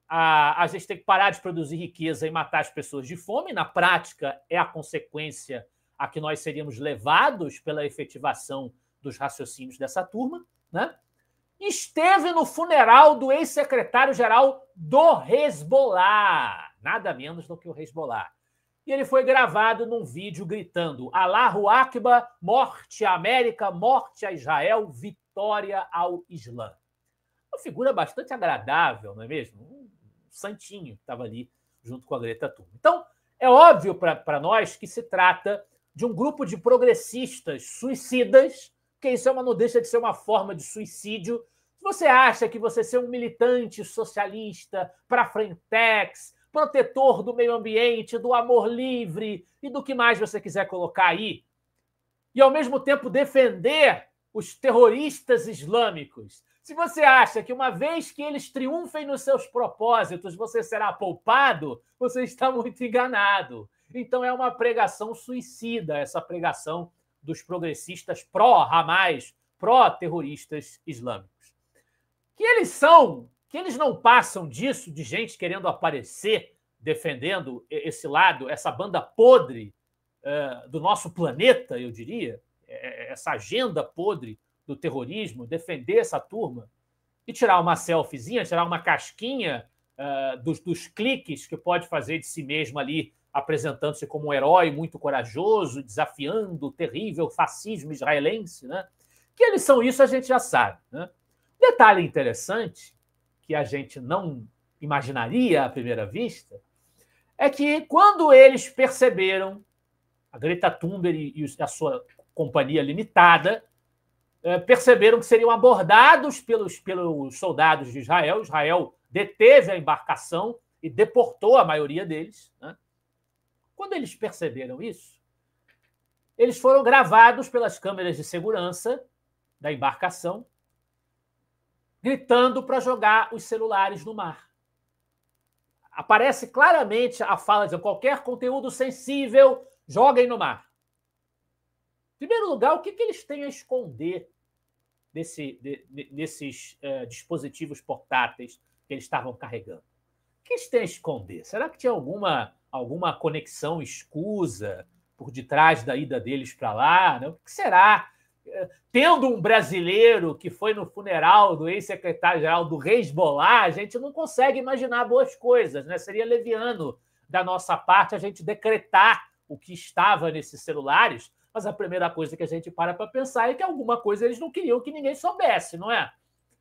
a gente tem que parar de produzir riqueza e matar as pessoas de fome. Na prática, é a consequência a que nós seríamos levados pela efetivação dos raciocínios dessa turma, né? Esteve no funeral do ex-secretário-geral do Hezbollah, nada menos do que o Hezbollah. E ele foi gravado num vídeo gritando: Allahu Akbar, morte à América, morte a Israel, vitória ao Islã. Uma figura bastante agradável, não é mesmo? Um santinho que estava ali junto com a Greta Thunberg. Então, é óbvio para nós que se trata de um grupo de progressistas suicidas, porque isso não deixa de ser uma forma de suicídio. Se você acha que você ser um militante socialista, para-frentex, protetor do meio ambiente, do amor livre e do que mais você quiser colocar aí, e ao mesmo tempo defender os terroristas islâmicos, se você acha que uma vez que eles triunfem nos seus propósitos, você será poupado, você está muito enganado. Então é uma pregação suicida, essa pregação dos progressistas pró-Hamas, pró-terroristas islâmicos. Que eles não passam disso, de gente querendo aparecer, defendendo esse lado, essa banda podre do nosso planeta, eu diria, essa agenda podre do terrorismo, defender essa turma e tirar uma selfiezinha, tirar uma casquinha dos cliques que pode fazer de si mesmo ali, apresentando-se como um herói muito corajoso, desafiando o terrível fascismo israelense, né? Que eles são isso, a gente já sabe, né? Detalhe interessante, que a gente não imaginaria à primeira vista, é que quando eles perceberam, a Greta Thunberg e a sua companhia limitada, perceberam que seriam abordados pelos soldados de Israel. Israel deteve a embarcação e deportou a maioria deles, né? Quando eles perceberam isso, eles foram gravados pelas câmeras de segurança da embarcação, gritando para jogar os celulares no mar. Aparece claramente a fala de qualquer conteúdo sensível, joguem no mar. Em primeiro lugar, o que eles têm a esconder nesses dispositivos portáteis que eles estavam carregando? O que eles têm a esconder? Será que tinha alguma conexão escusa por detrás da ida deles para lá, né? O que será Tendo um brasileiro que foi no funeral do ex-secretário-geral do Hezbollah, a gente não consegue imaginar boas coisas, né? Seria leviano da nossa parte a gente decretar o que estava nesses celulares, mas a primeira coisa que a gente para pensar é que alguma coisa eles não queriam que ninguém soubesse, não é?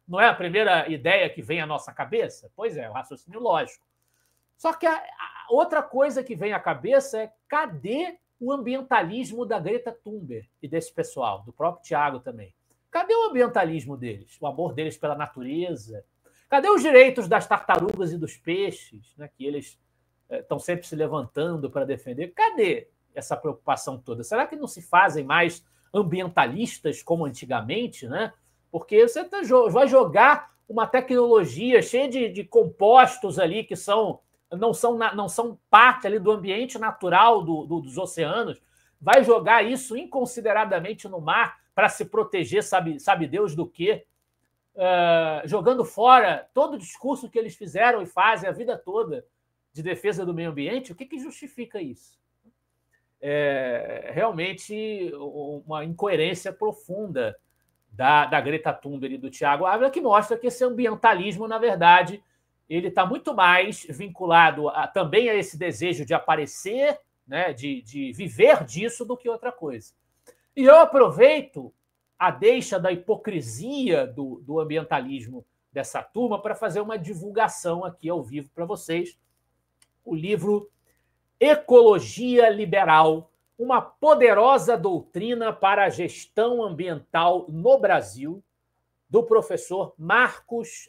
Não é a primeira ideia que vem à nossa cabeça? Pois é, o raciocínio lógico. Só que a outra coisa que vem à cabeça é cadê o ambientalismo da Greta Thunberg e desse pessoal, do próprio Tiago também? Cadê o ambientalismo deles? O amor deles pela natureza? Cadê os direitos das tartarugas e dos peixes, né, que eles estão sempre se levantando para defender? Cadê essa preocupação toda? Será que não se fazem mais ambientalistas como antigamente, né? Porque você vai jogar uma tecnologia cheia de compostos ali que não são parte ali do ambiente natural dos oceanos, vai jogar isso inconsideradamente no mar para se proteger, sabe Deus do quê? Jogando fora todo o discurso que eles fizeram e fazem a vida toda de defesa do meio ambiente. O que justifica isso? Realmente uma incoerência profunda da Greta Thunberg e do Tiago Ávila, que mostra que esse ambientalismo, na verdade, ele está muito mais vinculado também a esse desejo de aparecer, né, de viver disso, do que outra coisa. E eu aproveito a deixa da hipocrisia do ambientalismo dessa turma para fazer uma divulgação aqui ao vivo para vocês. O livro Ecologia Liberal, uma poderosa doutrina para a gestão ambiental no Brasil, do professor Marcos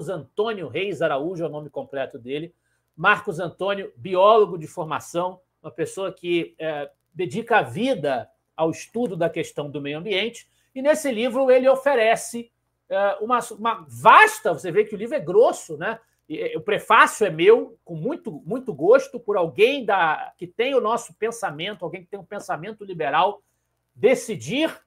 Antônio Reis Araújo, é o nome completo dele. Marcos Antônio, biólogo de formação, uma pessoa que dedica a vida ao estudo da questão do meio ambiente. E nesse livro ele oferece uma vasta... Você vê que o livro é grosso, né? O prefácio é meu, com muito, muito gosto, por alguém que tem o nosso pensamento, alguém que tem um pensamento liberal, decidir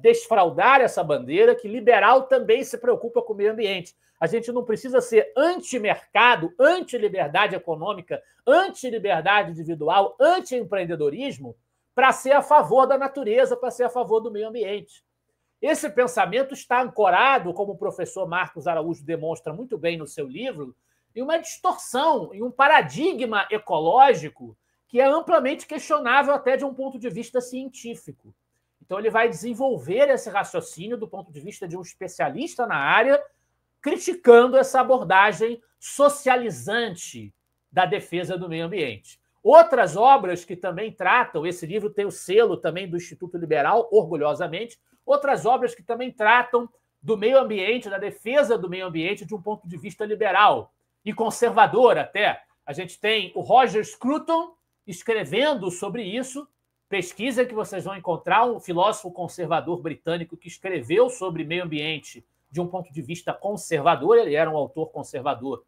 desfraudar essa bandeira, que liberal também se preocupa com o meio ambiente. A gente não precisa ser anti-mercado, anti-liberdade econômica, anti-liberdade individual, anti-empreendedorismo, para ser a favor da natureza, para ser a favor do meio ambiente. Esse pensamento está ancorado, como o professor Marcos Araújo demonstra muito bem no seu livro, em uma distorção, em um paradigma ecológico que é amplamente questionável até de um ponto de vista científico. Então, ele vai desenvolver esse raciocínio do ponto de vista de um especialista na área, criticando essa abordagem socializante da defesa do meio ambiente. Outras obras que também tratam, esse livro tem o selo também do Instituto Liberal, orgulhosamente, outras obras que também tratam do meio ambiente, da defesa do meio ambiente de um ponto de vista liberal e conservador até. A gente tem o Roger Scruton escrevendo sobre isso, pesquisa que vocês vão encontrar, um filósofo conservador britânico que escreveu sobre meio ambiente de um ponto de vista conservador, ele era um autor conservador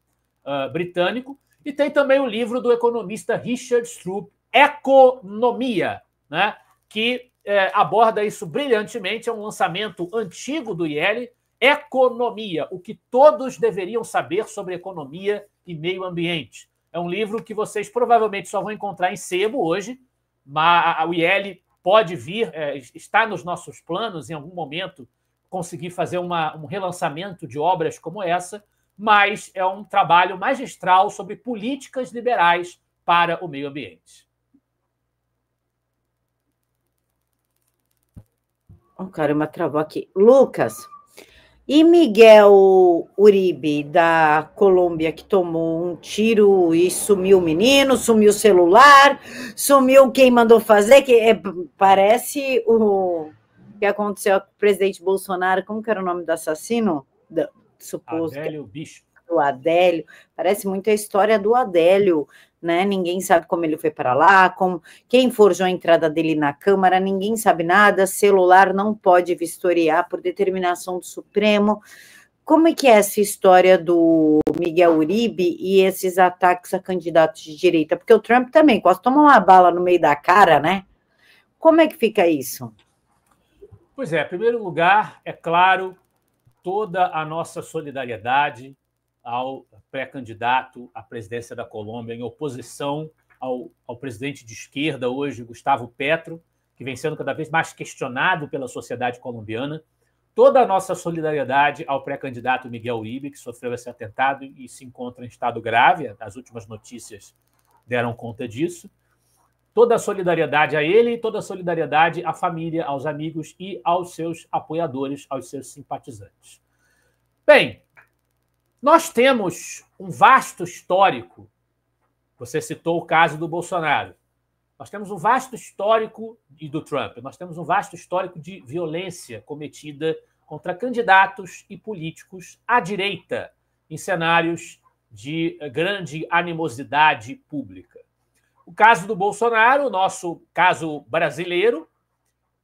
britânico, e tem também o livro do economista Richard Stroop, Economia, né, que aborda isso brilhantemente, é um lançamento antigo do IEL, Economia, o que todos deveriam saber sobre economia e meio ambiente. É um livro que vocês provavelmente só vão encontrar em sebo hoje, mas o IEL pode vir, está nos nossos planos em algum momento conseguir fazer um relançamento de obras como essa, mas é um trabalho magistral sobre políticas liberais para o meio ambiente. Oh, caramba, travou aqui. Lucas, e Miguel Uribe, da Colômbia, que tomou um tiro e sumiu o menino, sumiu o celular, sumiu quem mandou fazer, parece o que aconteceu com o presidente Bolsonaro. Como que era o nome do assassino? Suposto Adélio Bispo. Do Adélio, parece muito a história do Adélio, né? Ninguém sabe como ele foi para lá, quem forjou a entrada dele na Câmara, ninguém sabe nada, celular não pode vistoriar por determinação do Supremo. Como é que é essa história do Miguel Uribe e esses ataques a candidatos de direita? Porque o Trump também quase toma uma bala no meio da cara, né? Como é que fica isso? Pois é, em primeiro lugar, é claro, toda a nossa solidariedade ao pré-candidato à presidência da Colômbia, em oposição ao presidente de esquerda hoje, Gustavo Petro, que vem sendo cada vez mais questionado pela sociedade colombiana. Toda a nossa solidariedade ao pré-candidato Miguel Uribe, que sofreu esse atentado e se encontra em estado grave. As últimas notícias deram conta disso. Toda a solidariedade a ele e toda a solidariedade à família, aos amigos e aos seus apoiadores, aos seus simpatizantes. Bem, nós temos um vasto histórico. Você citou o caso do Bolsonaro. Nós temos um vasto histórico, e do Trump, nós temos um vasto histórico de violência cometida contra candidatos e políticos à direita, em cenários de grande animosidade pública. O caso do Bolsonaro, o nosso caso brasileiro,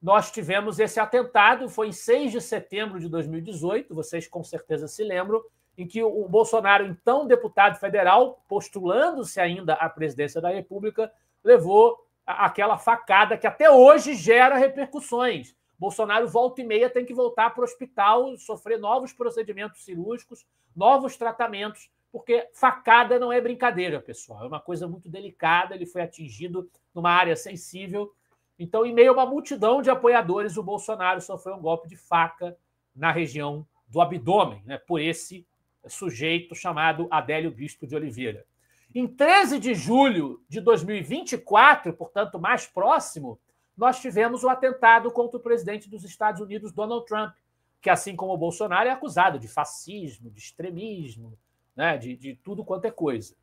nós tivemos esse atentado, foi em 6 de setembro de 2018, vocês com certeza se lembram, em que o Bolsonaro, então deputado federal, postulando-se ainda à presidência da República, levou aquela facada que até hoje gera repercussões. Bolsonaro, volta e meia, tem que voltar para o hospital, sofrer novos procedimentos cirúrgicos, novos tratamentos, porque facada não é brincadeira, pessoal. É uma coisa muito delicada, ele foi atingido numa área sensível. Então, em meio a uma multidão de apoiadores, o Bolsonaro sofreu um golpe de faca na região do abdômen, né, por esse sujeito chamado Adélio Bispo de Oliveira. Em 13 de julho de 2024, portanto, mais próximo, nós tivemos o atentado contra o presidente dos Estados Unidos, Donald Trump, que, assim como o Bolsonaro, é acusado de fascismo, de extremismo, né, de tudo quanto é coisa.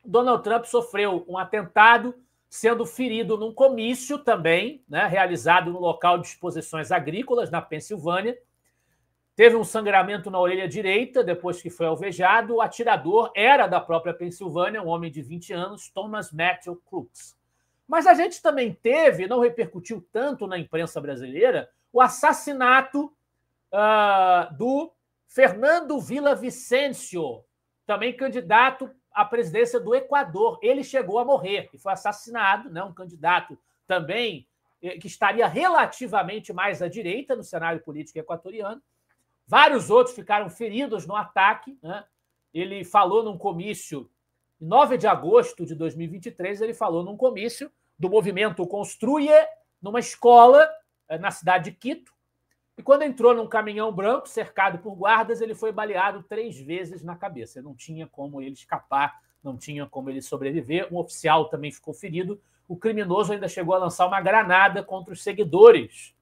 Donald Trump sofreu um atentado, sendo ferido num comício também, né, realizado no local de exposições agrícolas, na Pensilvânia. Teve um sangramento na orelha direita depois que foi alvejado. O atirador era da própria Pensilvânia, um homem de 20 anos, Thomas Matthew Crooks. Mas a gente também teve, não repercutiu tanto na imprensa brasileira, o assassinato do Fernando Villavicencio, também candidato à presidência do Equador. Ele chegou a morrer e foi assassinado, né, um candidato também que estaria relativamente mais à direita no cenário político equatoriano. Vários outros ficaram feridos no ataque, né? Ele falou num comício, em 9 de agosto de 2023, ele falou num comício do movimento Construye, numa escola na cidade de Quito, e quando entrou num caminhão branco, cercado por guardas, ele foi baleado 3 vezes na cabeça. Não tinha como ele escapar, não tinha como ele sobreviver. Um oficial também ficou ferido. O criminoso ainda chegou a lançar uma granada contra os seguidores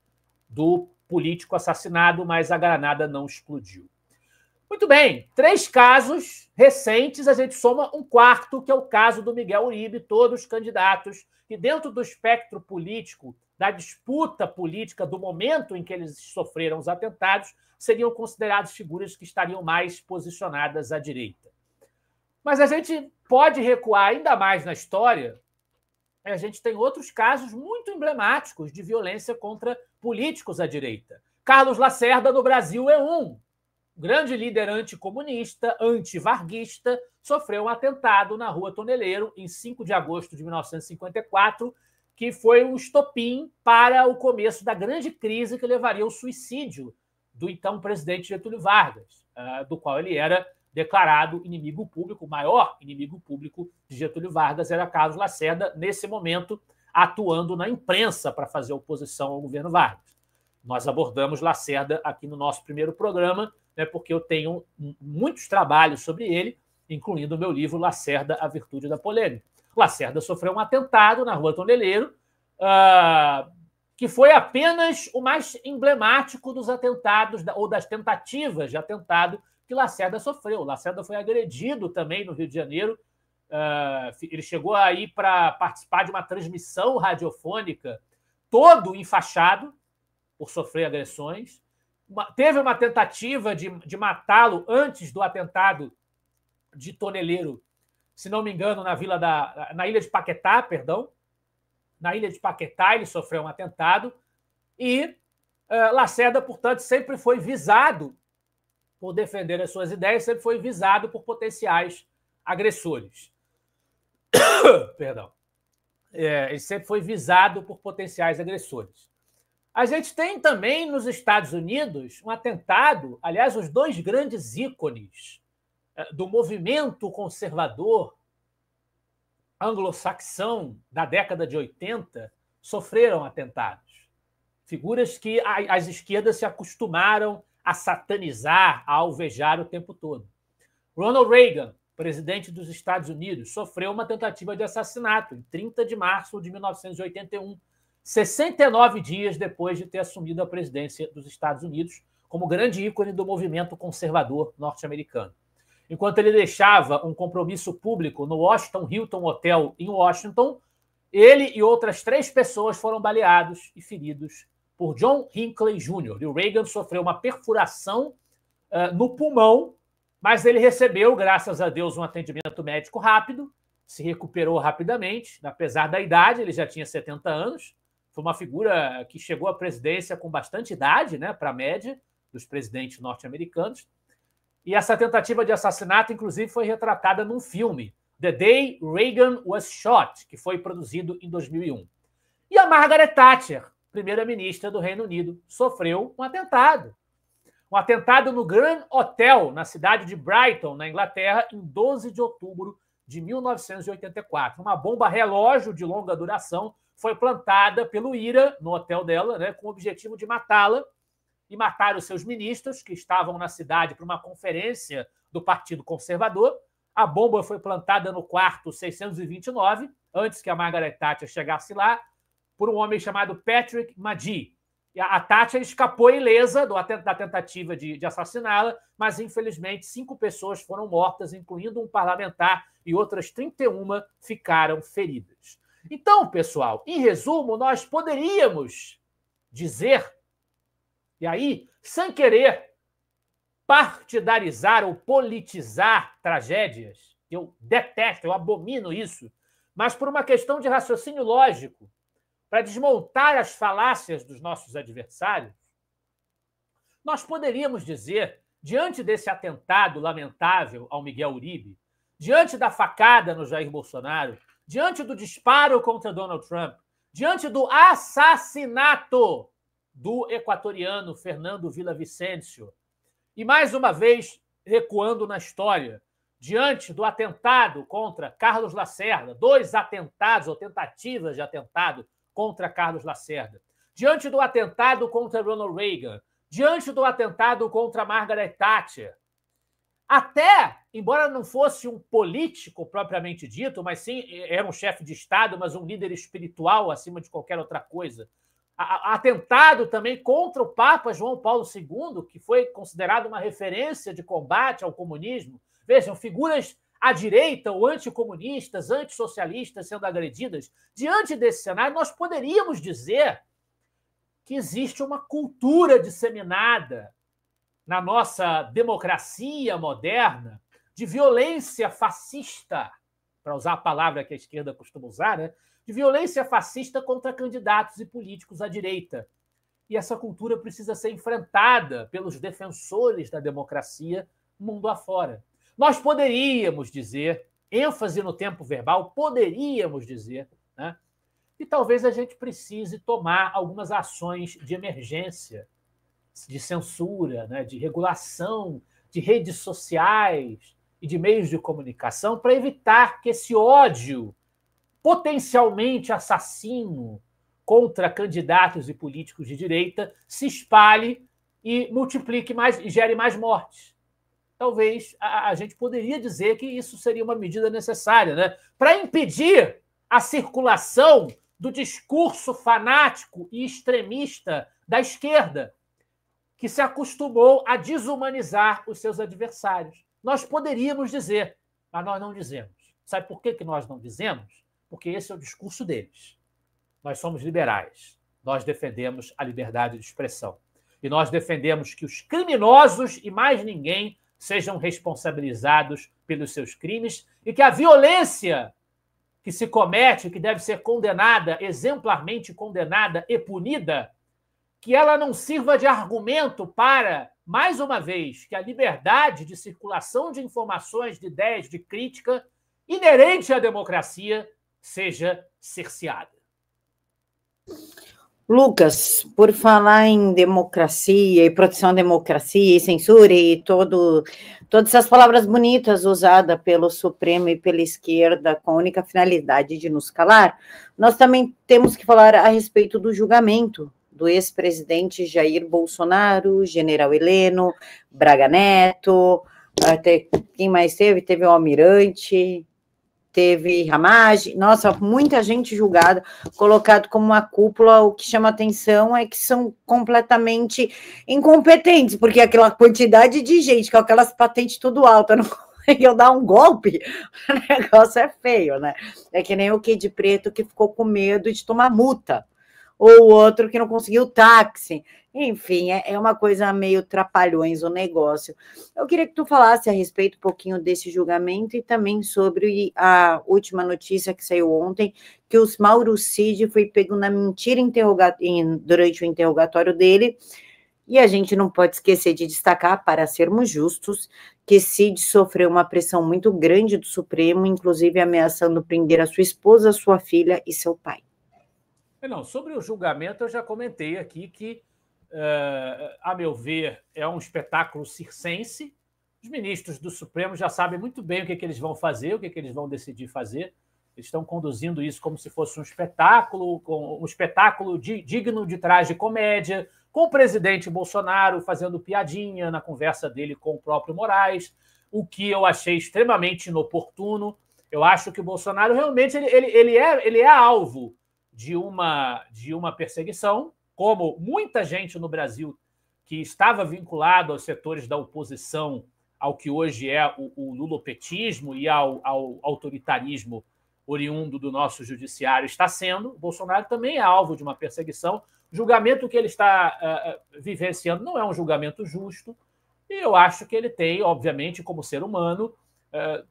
do político assassinado, mas a granada não explodiu. Muito bem, 3 casos recentes, a gente soma um quarto, que é o caso do Miguel Uribe, todos candidatos que, dentro do espectro político, da disputa política, do momento em que eles sofreram os atentados, seriam considerados figuras que estariam mais posicionadas à direita. Mas a gente pode recuar ainda mais na história. A gente tem outros casos muito emblemáticos de violência contra políticos à direita. Carlos Lacerda, no Brasil, é um grande líder anticomunista, antivarguista, sofreu um atentado na Rua Toneleiro, em 5 de agosto de 1954, que foi um estopim para o começo da grande crise que levaria ao suicídio do então presidente Getúlio Vargas, do qual ele era declarado inimigo público. O maior inimigo público de Getúlio Vargas era Carlos Lacerda, nesse momento atuando na imprensa para fazer oposição ao governo Vargas. Nós abordamos Lacerda aqui no nosso primeiro programa, né, porque eu tenho muitos trabalhos sobre ele, incluindo o meu livro Lacerda, a Virtude da Polêmica. Lacerda sofreu um atentado na Rua Toneleiro, que foi apenas o mais emblemático dos atentados ou das tentativas de atentado que Lacerda sofreu. Lacerda foi agredido também no Rio de Janeiro. Ele chegou a ir para participar de uma transmissão radiofônica, todo enfaixado por sofrer agressões. Teve uma tentativa de matá-lo antes do atentado de Toneleiro, se não me engano, na Ilha de Paquetá, perdão. Na Ilha de Paquetá ele sofreu um atentado e Lacerda, portanto, sempre foi visado por defender as suas ideias, sempre foi visado por potenciais agressores. Perdão. Ele sempre foi visado por potenciais agressores. A gente tem também nos Estados Unidos um atentado, aliás, os 2 grandes ícones do movimento conservador anglo-saxão da década de 80 sofreram atentados. Figuras que as esquerdas se acostumaram a satanizar, a alvejar o tempo todo. Ronald Reagan, presidente dos Estados Unidos, sofreu uma tentativa de assassinato em 30 de março de 1981, 69 dias depois de ter assumido a presidência dos Estados Unidos, como grande ícone do movimento conservador norte-americano. Enquanto ele deixava um compromisso público no Washington Hilton Hotel em Washington, ele e outras 3 pessoas foram baleados e feridos por John Hinckley Jr. E o Reagan sofreu uma perfuração no pulmão, mas ele recebeu, graças a Deus, um atendimento médico rápido, se recuperou rapidamente, apesar da idade, ele já tinha 70 anos, foi uma figura que chegou à presidência com bastante idade, né, para a média dos presidentes norte-americanos. E essa tentativa de assassinato, inclusive, foi retratada num filme, The Day Reagan Was Shot, que foi produzido em 2001. E a Margaret Thatcher, primeira-ministra do Reino Unido, sofreu um atentado. Um atentado no Grand Hotel, na cidade de Brighton, na Inglaterra, em 12 de outubro de 1984. Uma bomba relógio de longa duração foi plantada pelo IRA no hotel dela, né, com o objetivo de matá-la e matar os seus ministros, que estavam na cidade para uma conferência do Partido Conservador. A bomba foi plantada no quarto 629, antes que a Margaret Thatcher chegasse lá, por um homem chamado Patrick Magee. E a Thatcher escapou ilesa da tentativa de assassiná-la, mas, infelizmente, 5 pessoas foram mortas, incluindo um parlamentar, e outras 31 ficaram feridas. Então, pessoal, em resumo, nós poderíamos dizer, e aí, sem querer partidarizar ou politizar tragédias, eu detesto, eu abomino isso, mas por uma questão de raciocínio lógico, para desmontar as falácias dos nossos adversários, nós poderíamos dizer, diante desse atentado lamentável ao Miguel Uribe, diante da facada no Jair Bolsonaro, diante do disparo contra Donald Trump, diante do assassinato do equatoriano Fernando Villavicencio, e, mais uma vez, recuando na história, diante do atentado contra Carlos Lacerda, 2 atentados ou tentativas de atentado contra Carlos Lacerda, diante do atentado contra Ronald Reagan, diante do atentado contra Margaret Thatcher, até, embora não fosse um político propriamente dito, mas sim era um chefe de Estado, mas um líder espiritual acima de qualquer outra coisa, atentado também contra o Papa João Paulo II, que foi considerado uma referência de combate ao comunismo. Vejam, figuras à direita ou anticomunistas, antissocialistas sendo agredidas. Diante desse cenário, nós poderíamos dizer que existe uma cultura disseminada na nossa democracia moderna de violência fascista, para usar a palavra que a esquerda costuma usar, né? De violência fascista contra candidatos e políticos à direita. E essa cultura precisa ser enfrentada pelos defensores da democracia mundo afora. Nós poderíamos dizer, ênfase no tempo verbal, poderíamos dizer, né? E talvez a gente precise tomar algumas ações de emergência, de censura, né? De regulação, de redes sociais e de meios de comunicação para evitar que esse ódio potencialmente assassino contra candidatos e políticos de direita se espalhe e multiplique mais e gere mais mortes. Talvez a gente poderia dizer que isso seria uma medida necessária, né? Para impedir a circulação do discurso fanático e extremista da esquerda, que se acostumou a desumanizar os seus adversários. Nós poderíamos dizer, mas nós não dizemos. Sabe por que nós não dizemos? Porque esse é o discurso deles. Nós somos liberais. Nós defendemos a liberdade de expressão. E nós defendemos que os criminosos e mais ninguém sejam responsabilizados pelos seus crimes e que a violência que se comete, que deve ser condenada, exemplarmente condenada e punida, que ela não sirva de argumento para, mais uma vez, que a liberdade de circulação de informações, de ideias, de crítica, inerente à democracia, seja cerceada. Lucas, por falar em democracia e proteção à democracia e censura e todas essas palavras bonitas usadas pelo Supremo e pela esquerda com a única finalidade de nos calar, nós também temos que falar a respeito do julgamento do ex-presidente Jair Bolsonaro, general Heleno, Braga Neto, até quem mais teve? Teve o Almirante, teve Ramage, nossa, muita gente julgada, colocado como uma cúpula. O que chama atenção é que são completamente incompetentes, porque aquela quantidade de gente com aquelas patentes tudo alta não conseguiu dar um golpe, o negócio é feio, né? É que nem o Kid Preto que ficou com medo de tomar multa, ou o outro que não conseguiu táxi. Enfim, é uma coisa meio trapalhões o negócio. Eu queria que tu falasse a respeito um pouquinho desse julgamento e também sobre a última notícia que saiu ontem, que o Mauro Cid foi pego na mentira durante o interrogatório dele, e a gente não pode esquecer de destacar, para sermos justos, que Cid sofreu uma pressão muito grande do Supremo, inclusive ameaçando prender a sua esposa, sua filha e seu pai. Não, sobre o julgamento, eu já comentei aqui que, a meu ver, é um espetáculo circense. Os ministros do Supremo já sabem muito bem o que eles vão fazer, o que eles vão decidir fazer. Eles estão conduzindo isso como se fosse um espetáculo digno de tragicomédia, com o presidente Bolsonaro fazendo piadinha na conversa dele com o próprio Moraes, o que eu achei extremamente inoportuno. Eu acho que o Bolsonaro realmente ele é alvo de uma perseguição, como muita gente no Brasil que estava vinculado aos setores da oposição ao que hoje é o lulopetismo e ao autoritarismo oriundo do nosso judiciário está sendo. O Bolsonaro também é alvo de uma perseguição. O julgamento que ele está vivenciando não é um julgamento justo, e eu acho que ele tem, obviamente, como ser humano,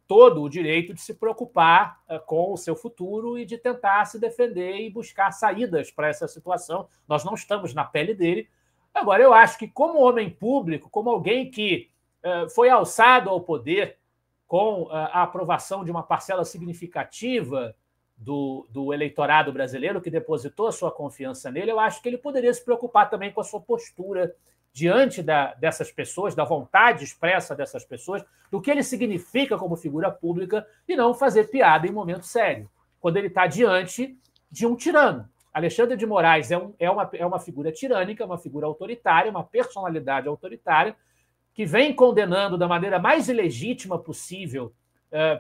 todo o direito de se preocupar com o seu futuro e de tentar se defender e buscar saídas para essa situação. Nós não estamos na pele dele. Agora, eu acho que, como homem público, como alguém que foi alçado ao poder com a aprovação de uma parcela significativa do eleitorado brasileiro, que depositou a sua confiança nele, eu acho que ele poderia se preocupar também com a sua postura diante dessas pessoas, da vontade expressa dessas pessoas, do que ele significa como figura pública, e não fazer piada em momento sério, quando ele está diante de um tirano. Alexandre de Moraes é uma figura tirânica, uma figura autoritária, uma personalidade autoritária, que vem condenando da maneira mais ilegítima possível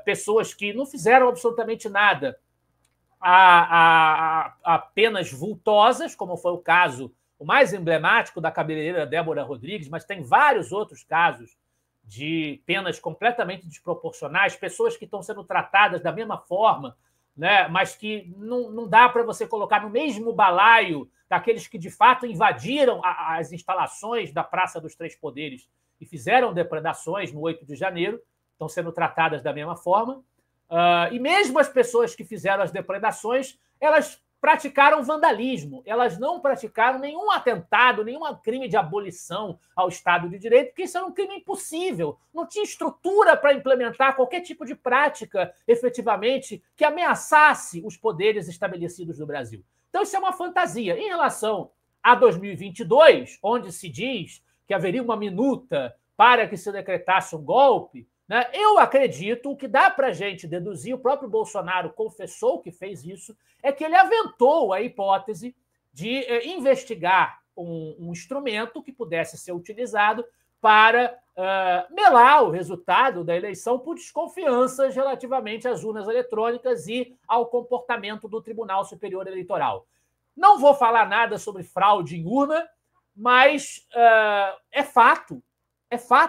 pessoas que não fizeram absolutamente nada a penas vultosas, como foi o caso, o mais emblemático, da cabeleireira Débora Rodrigues, mas tem vários outros casos de penas completamente desproporcionais, pessoas que estão sendo tratadas da mesma forma, né, mas que não dá para você colocar no mesmo balaio daqueles que, de fato, invadiram as instalações da Praça dos Três Poderes e fizeram depredações no 8 de janeiro, estão sendo tratadas da mesma forma. E mesmo as pessoas que fizeram as depredações, elas praticaram vandalismo, elas não praticaram nenhum atentado, nenhum crime de abolição ao Estado de Direito, porque isso era um crime impossível. Não tinha estrutura para implementar qualquer tipo de prática, efetivamente, que ameaçasse os poderes estabelecidos no Brasil. Então, isso é uma fantasia. Em relação a 2022, onde se diz que haveria uma minuta para que se decretasse um golpe, né? Eu acredito, o que dá para a gente deduzir, o próprio Bolsonaro confessou que fez isso, é que ele aventou a hipótese de investigar um instrumento que pudesse ser utilizado para melar o resultado da eleição por desconfianças relativamente às urnas eletrônicas e ao comportamento do Tribunal Superior Eleitoral. Não vou falar nada sobre fraude em urna, mas é fato,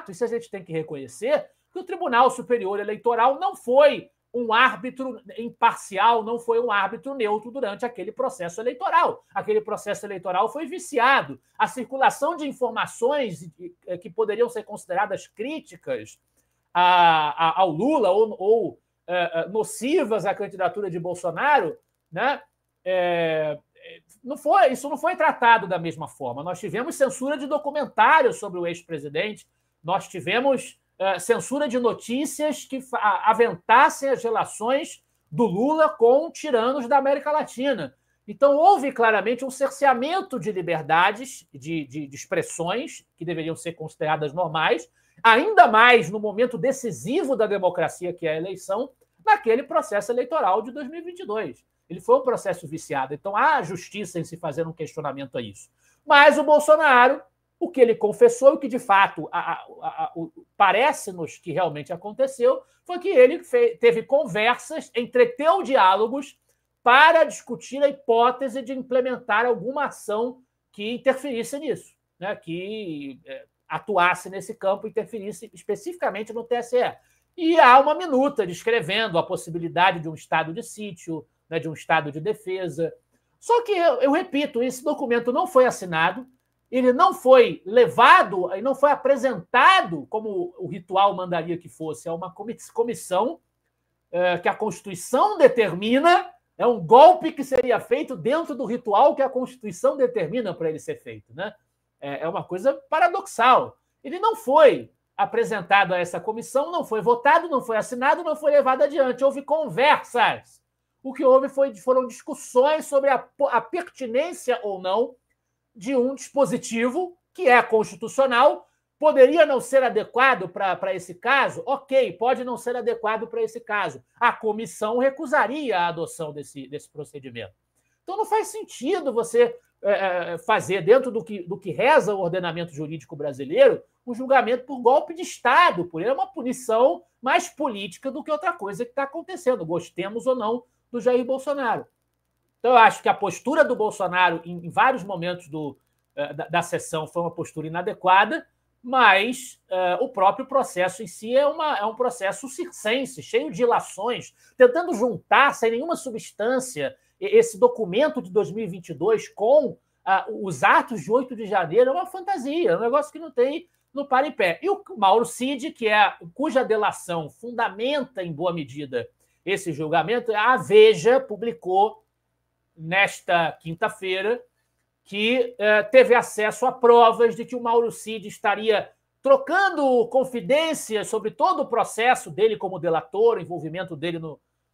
isso a gente tem que reconhecer, que o Tribunal Superior Eleitoral não foi um árbitro imparcial, não foi um árbitro neutro durante aquele processo eleitoral. Aquele processo eleitoral foi viciado. A circulação de informações que poderiam ser consideradas críticas ao Lula ou nocivas à candidatura de Bolsonaro, né? Isso não foi tratado da mesma forma. Nós tivemos censura de documentários sobre o ex-presidente, nós tivemos censura de notícias que aventassem as relações do Lula com tiranos da América Latina. Então, houve claramente um cerceamento de liberdades, de expressões que deveriam ser consideradas normais, ainda mais no momento decisivo da democracia, que é a eleição, naquele processo eleitoral de 2022. Ele foi um processo viciado. Então, há justiça em se fazer um questionamento a isso. Mas o Bolsonaro, o que ele confessou, o que de fato parece-nos que realmente aconteceu, foi que ele teve conversas, entreteu diálogos para discutir a hipótese de implementar alguma ação que interferisse nisso, né? Que atuasse nesse campo, interferisse especificamente no TSE. E há uma minuta descrevendo a possibilidade de um estado de sítio, né, de um estado de defesa. Só que, eu repito, esse documento não foi assinado, ele não foi levado e não foi apresentado, como o ritual mandaria que fosse, a uma comissão que a Constituição determina. É um golpe que seria feito dentro do ritual que a Constituição determina para ele ser feito, né? É uma coisa paradoxal. Ele não foi apresentado a essa comissão, não foi votado, não foi assinado, não foi levado adiante. Houve conversas. O que houve foram discussões sobre a pertinência ou não de um dispositivo que é constitucional. Poderia não ser adequado para esse caso? Ok, pode não ser adequado para esse caso. A comissão recusaria a adoção desse procedimento. Então, não faz sentido você fazer, dentro do que reza o ordenamento jurídico brasileiro, um julgamento por golpe de Estado. Por ele é uma punição mais política do que outra coisa que está acontecendo, gostemos ou não do Jair Bolsonaro. Então, eu acho que a postura do Bolsonaro, em vários momentos da sessão, foi uma postura inadequada, mas o próprio processo em si é um processo circense, cheio de ilações, tentando juntar, sem nenhuma substância, esse documento de 2022 com os atos de 8 de janeiro. É uma fantasia, é um negócio que não para em pé. E o Mauro Cid, cuja delação fundamenta, em boa medida, esse julgamento, a Veja publicou, nesta quinta-feira, que teve acesso a provas de que o Mauro Cid estaria trocando confidências sobre todo o processo dele como delator, o envolvimento dele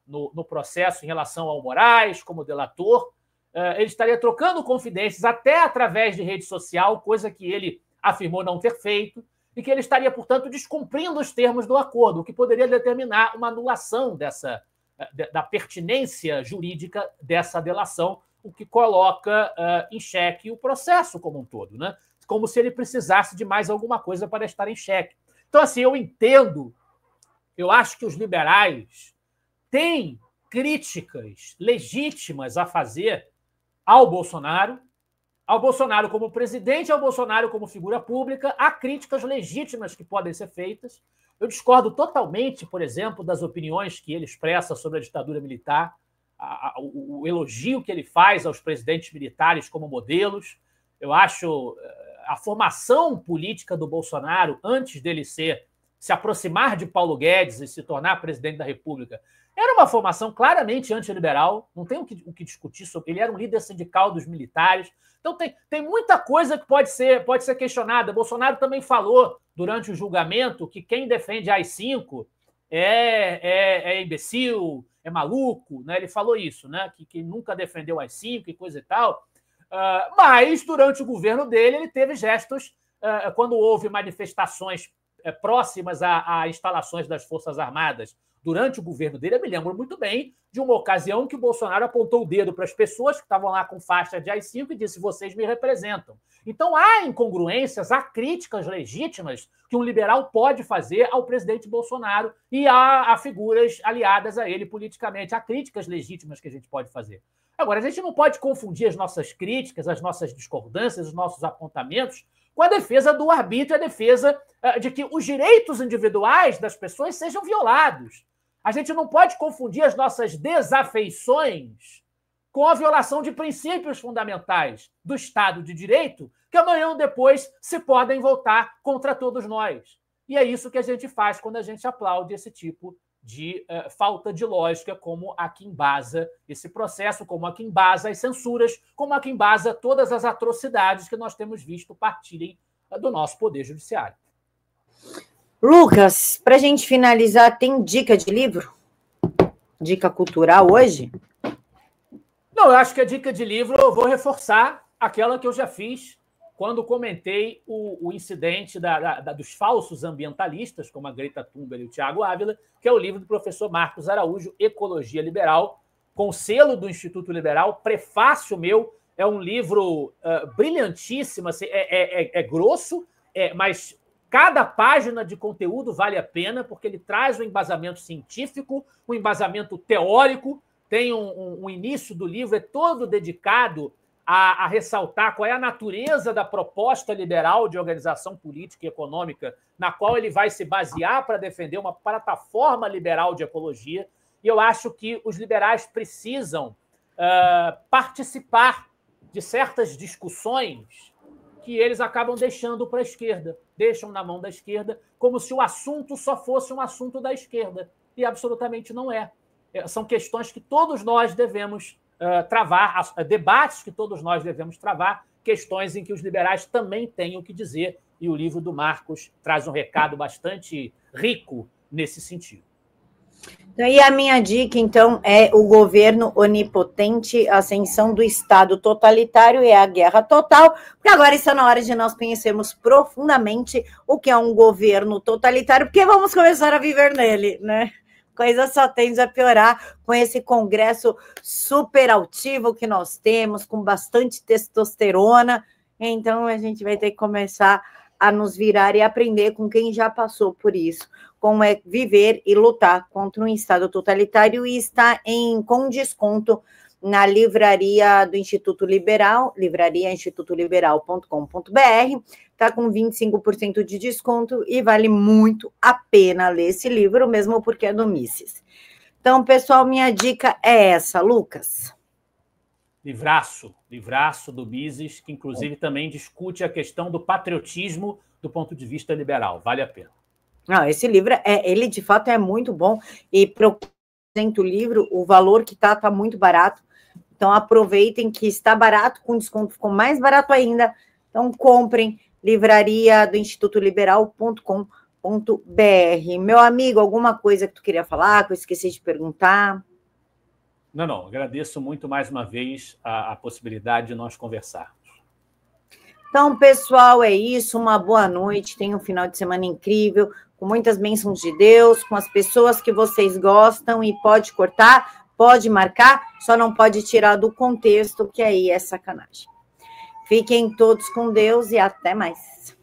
no processo em relação ao Moraes como delator. Ele estaria trocando confidências até através de rede social, coisa que ele afirmou não ter feito, e que ele estaria, portanto, descumprindo os termos do acordo, o que poderia determinar uma anulação da pertinência jurídica dessa delação, o que coloca em xeque o processo como um todo, né? Como se ele precisasse de mais alguma coisa para estar em xeque. Então, assim, eu acho que os liberais têm críticas legítimas a fazer ao Bolsonaro como presidente, ao Bolsonaro como figura pública. Há críticas legítimas que podem ser feitas. Eu discordo totalmente, por exemplo, das opiniões que ele expressa sobre a ditadura militar, o elogio que ele faz aos presidentes militares como modelos. Eu acho a formação política do Bolsonaro, antes dele se aproximar de Paulo Guedes e se tornar presidente da República, era uma formação claramente antiliberal, não tem o que discutir sobre. Ele era um líder sindical dos militares. Então, tem muita coisa que pode ser questionada. Bolsonaro também falou, durante o julgamento, que quem defende AI-5 é imbecil, é maluco, né? Ele falou isso, né? Que nunca defendeu AI-5 e coisa e tal. Mas, durante o governo dele, ele teve gestos, quando houve manifestações próximas a instalações das Forças Armadas, durante o governo dele. Eu me lembro muito bem de uma ocasião que o Bolsonaro apontou o dedo para as pessoas que estavam lá com faixa de AI-5 e disse: vocês me representam. Então, há incongruências, há críticas legítimas que um liberal pode fazer ao presidente Bolsonaro e a figuras aliadas a ele politicamente. Há críticas legítimas que a gente pode fazer. Agora, a gente não pode confundir as nossas críticas, as nossas discordâncias, os nossos apontamentos com a defesa do arbítrio, a defesa de que os direitos individuais das pessoas sejam violados. A gente não pode confundir as nossas desafeições com a violação de princípios fundamentais do Estado de Direito, que amanhã ou depois se podem voltar contra todos nós. E é isso que a gente faz quando a gente aplaude esse tipo de falta de lógica, como a que embasa esse processo, como a que embasa as censuras, como a que embasa todas as atrocidades que nós temos visto partirem do nosso Poder Judiciário. Lucas, para a gente finalizar, tem dica de livro? Dica cultural hoje? Não, eu acho que a dica de livro eu vou reforçar aquela que eu já fiz quando comentei o incidente dos falsos ambientalistas, como a Greta Thunberg e o Tiago Ávila, que é o livro do professor Marcos Araújo, Ecologia Liberal, com selo do Instituto Liberal, prefácio meu. É um livro brilhantíssimo, assim, é grosso, mas cada página de conteúdo vale a pena, porque ele traz um embasamento científico, um embasamento teórico. Tem um início do livro, é todo dedicado a ressaltar qual é a natureza da proposta liberal de organização política e econômica na qual ele vai se basear para defender uma plataforma liberal de ecologia. E eu acho que os liberais precisam participar de certas discussões que eles acabam deixando para a esquerda, deixam na mão da esquerda, como se o assunto só fosse um assunto da esquerda. E absolutamente não é. São questões que todos nós devemos travar, debates que todos nós devemos travar, questões em que os liberais também têm o que dizer, e o livro do Marcos traz um recado bastante rico nesse sentido. E a minha dica, então, é o governo onipotente, a ascensão do Estado totalitário e a guerra total, porque agora está na hora de nós conhecermos profundamente o que é um governo totalitário, porque vamos começar a viver nele, né? Coisa só tende a piorar com esse congresso super altivo que nós temos, com bastante testosterona. Então, a gente vai ter que começar a nos virar e aprender com quem já passou por isso, como é viver e lutar contra um Estado totalitário, e está com desconto na livraria do Instituto Liberal, livrariainstitutoliberal.com.br, está com 25% de desconto e vale muito a pena ler esse livro, mesmo porque é do Mises. Então, pessoal, minha dica é essa, Lucas. Livraço do Mises, que inclusive também discute a questão do patriotismo do ponto de vista liberal, vale a pena. Não, esse livro, ele de fato é muito bom, e para o livro, o valor que está muito barato, então aproveitem que está barato, com desconto ficou mais barato ainda, então comprem, livraria do institutoliberal.com.br. Meu amigo, alguma coisa que tu queria falar, que eu esqueci de perguntar? Não, agradeço muito mais uma vez a possibilidade de nós conversarmos. Então, pessoal, é isso, uma boa noite, tenham um final de semana incrível, com muitas bênçãos de Deus, com as pessoas que vocês gostam, e pode cortar, pode marcar, só não pode tirar do contexto, que aí é sacanagem. Fiquem todos com Deus e até mais.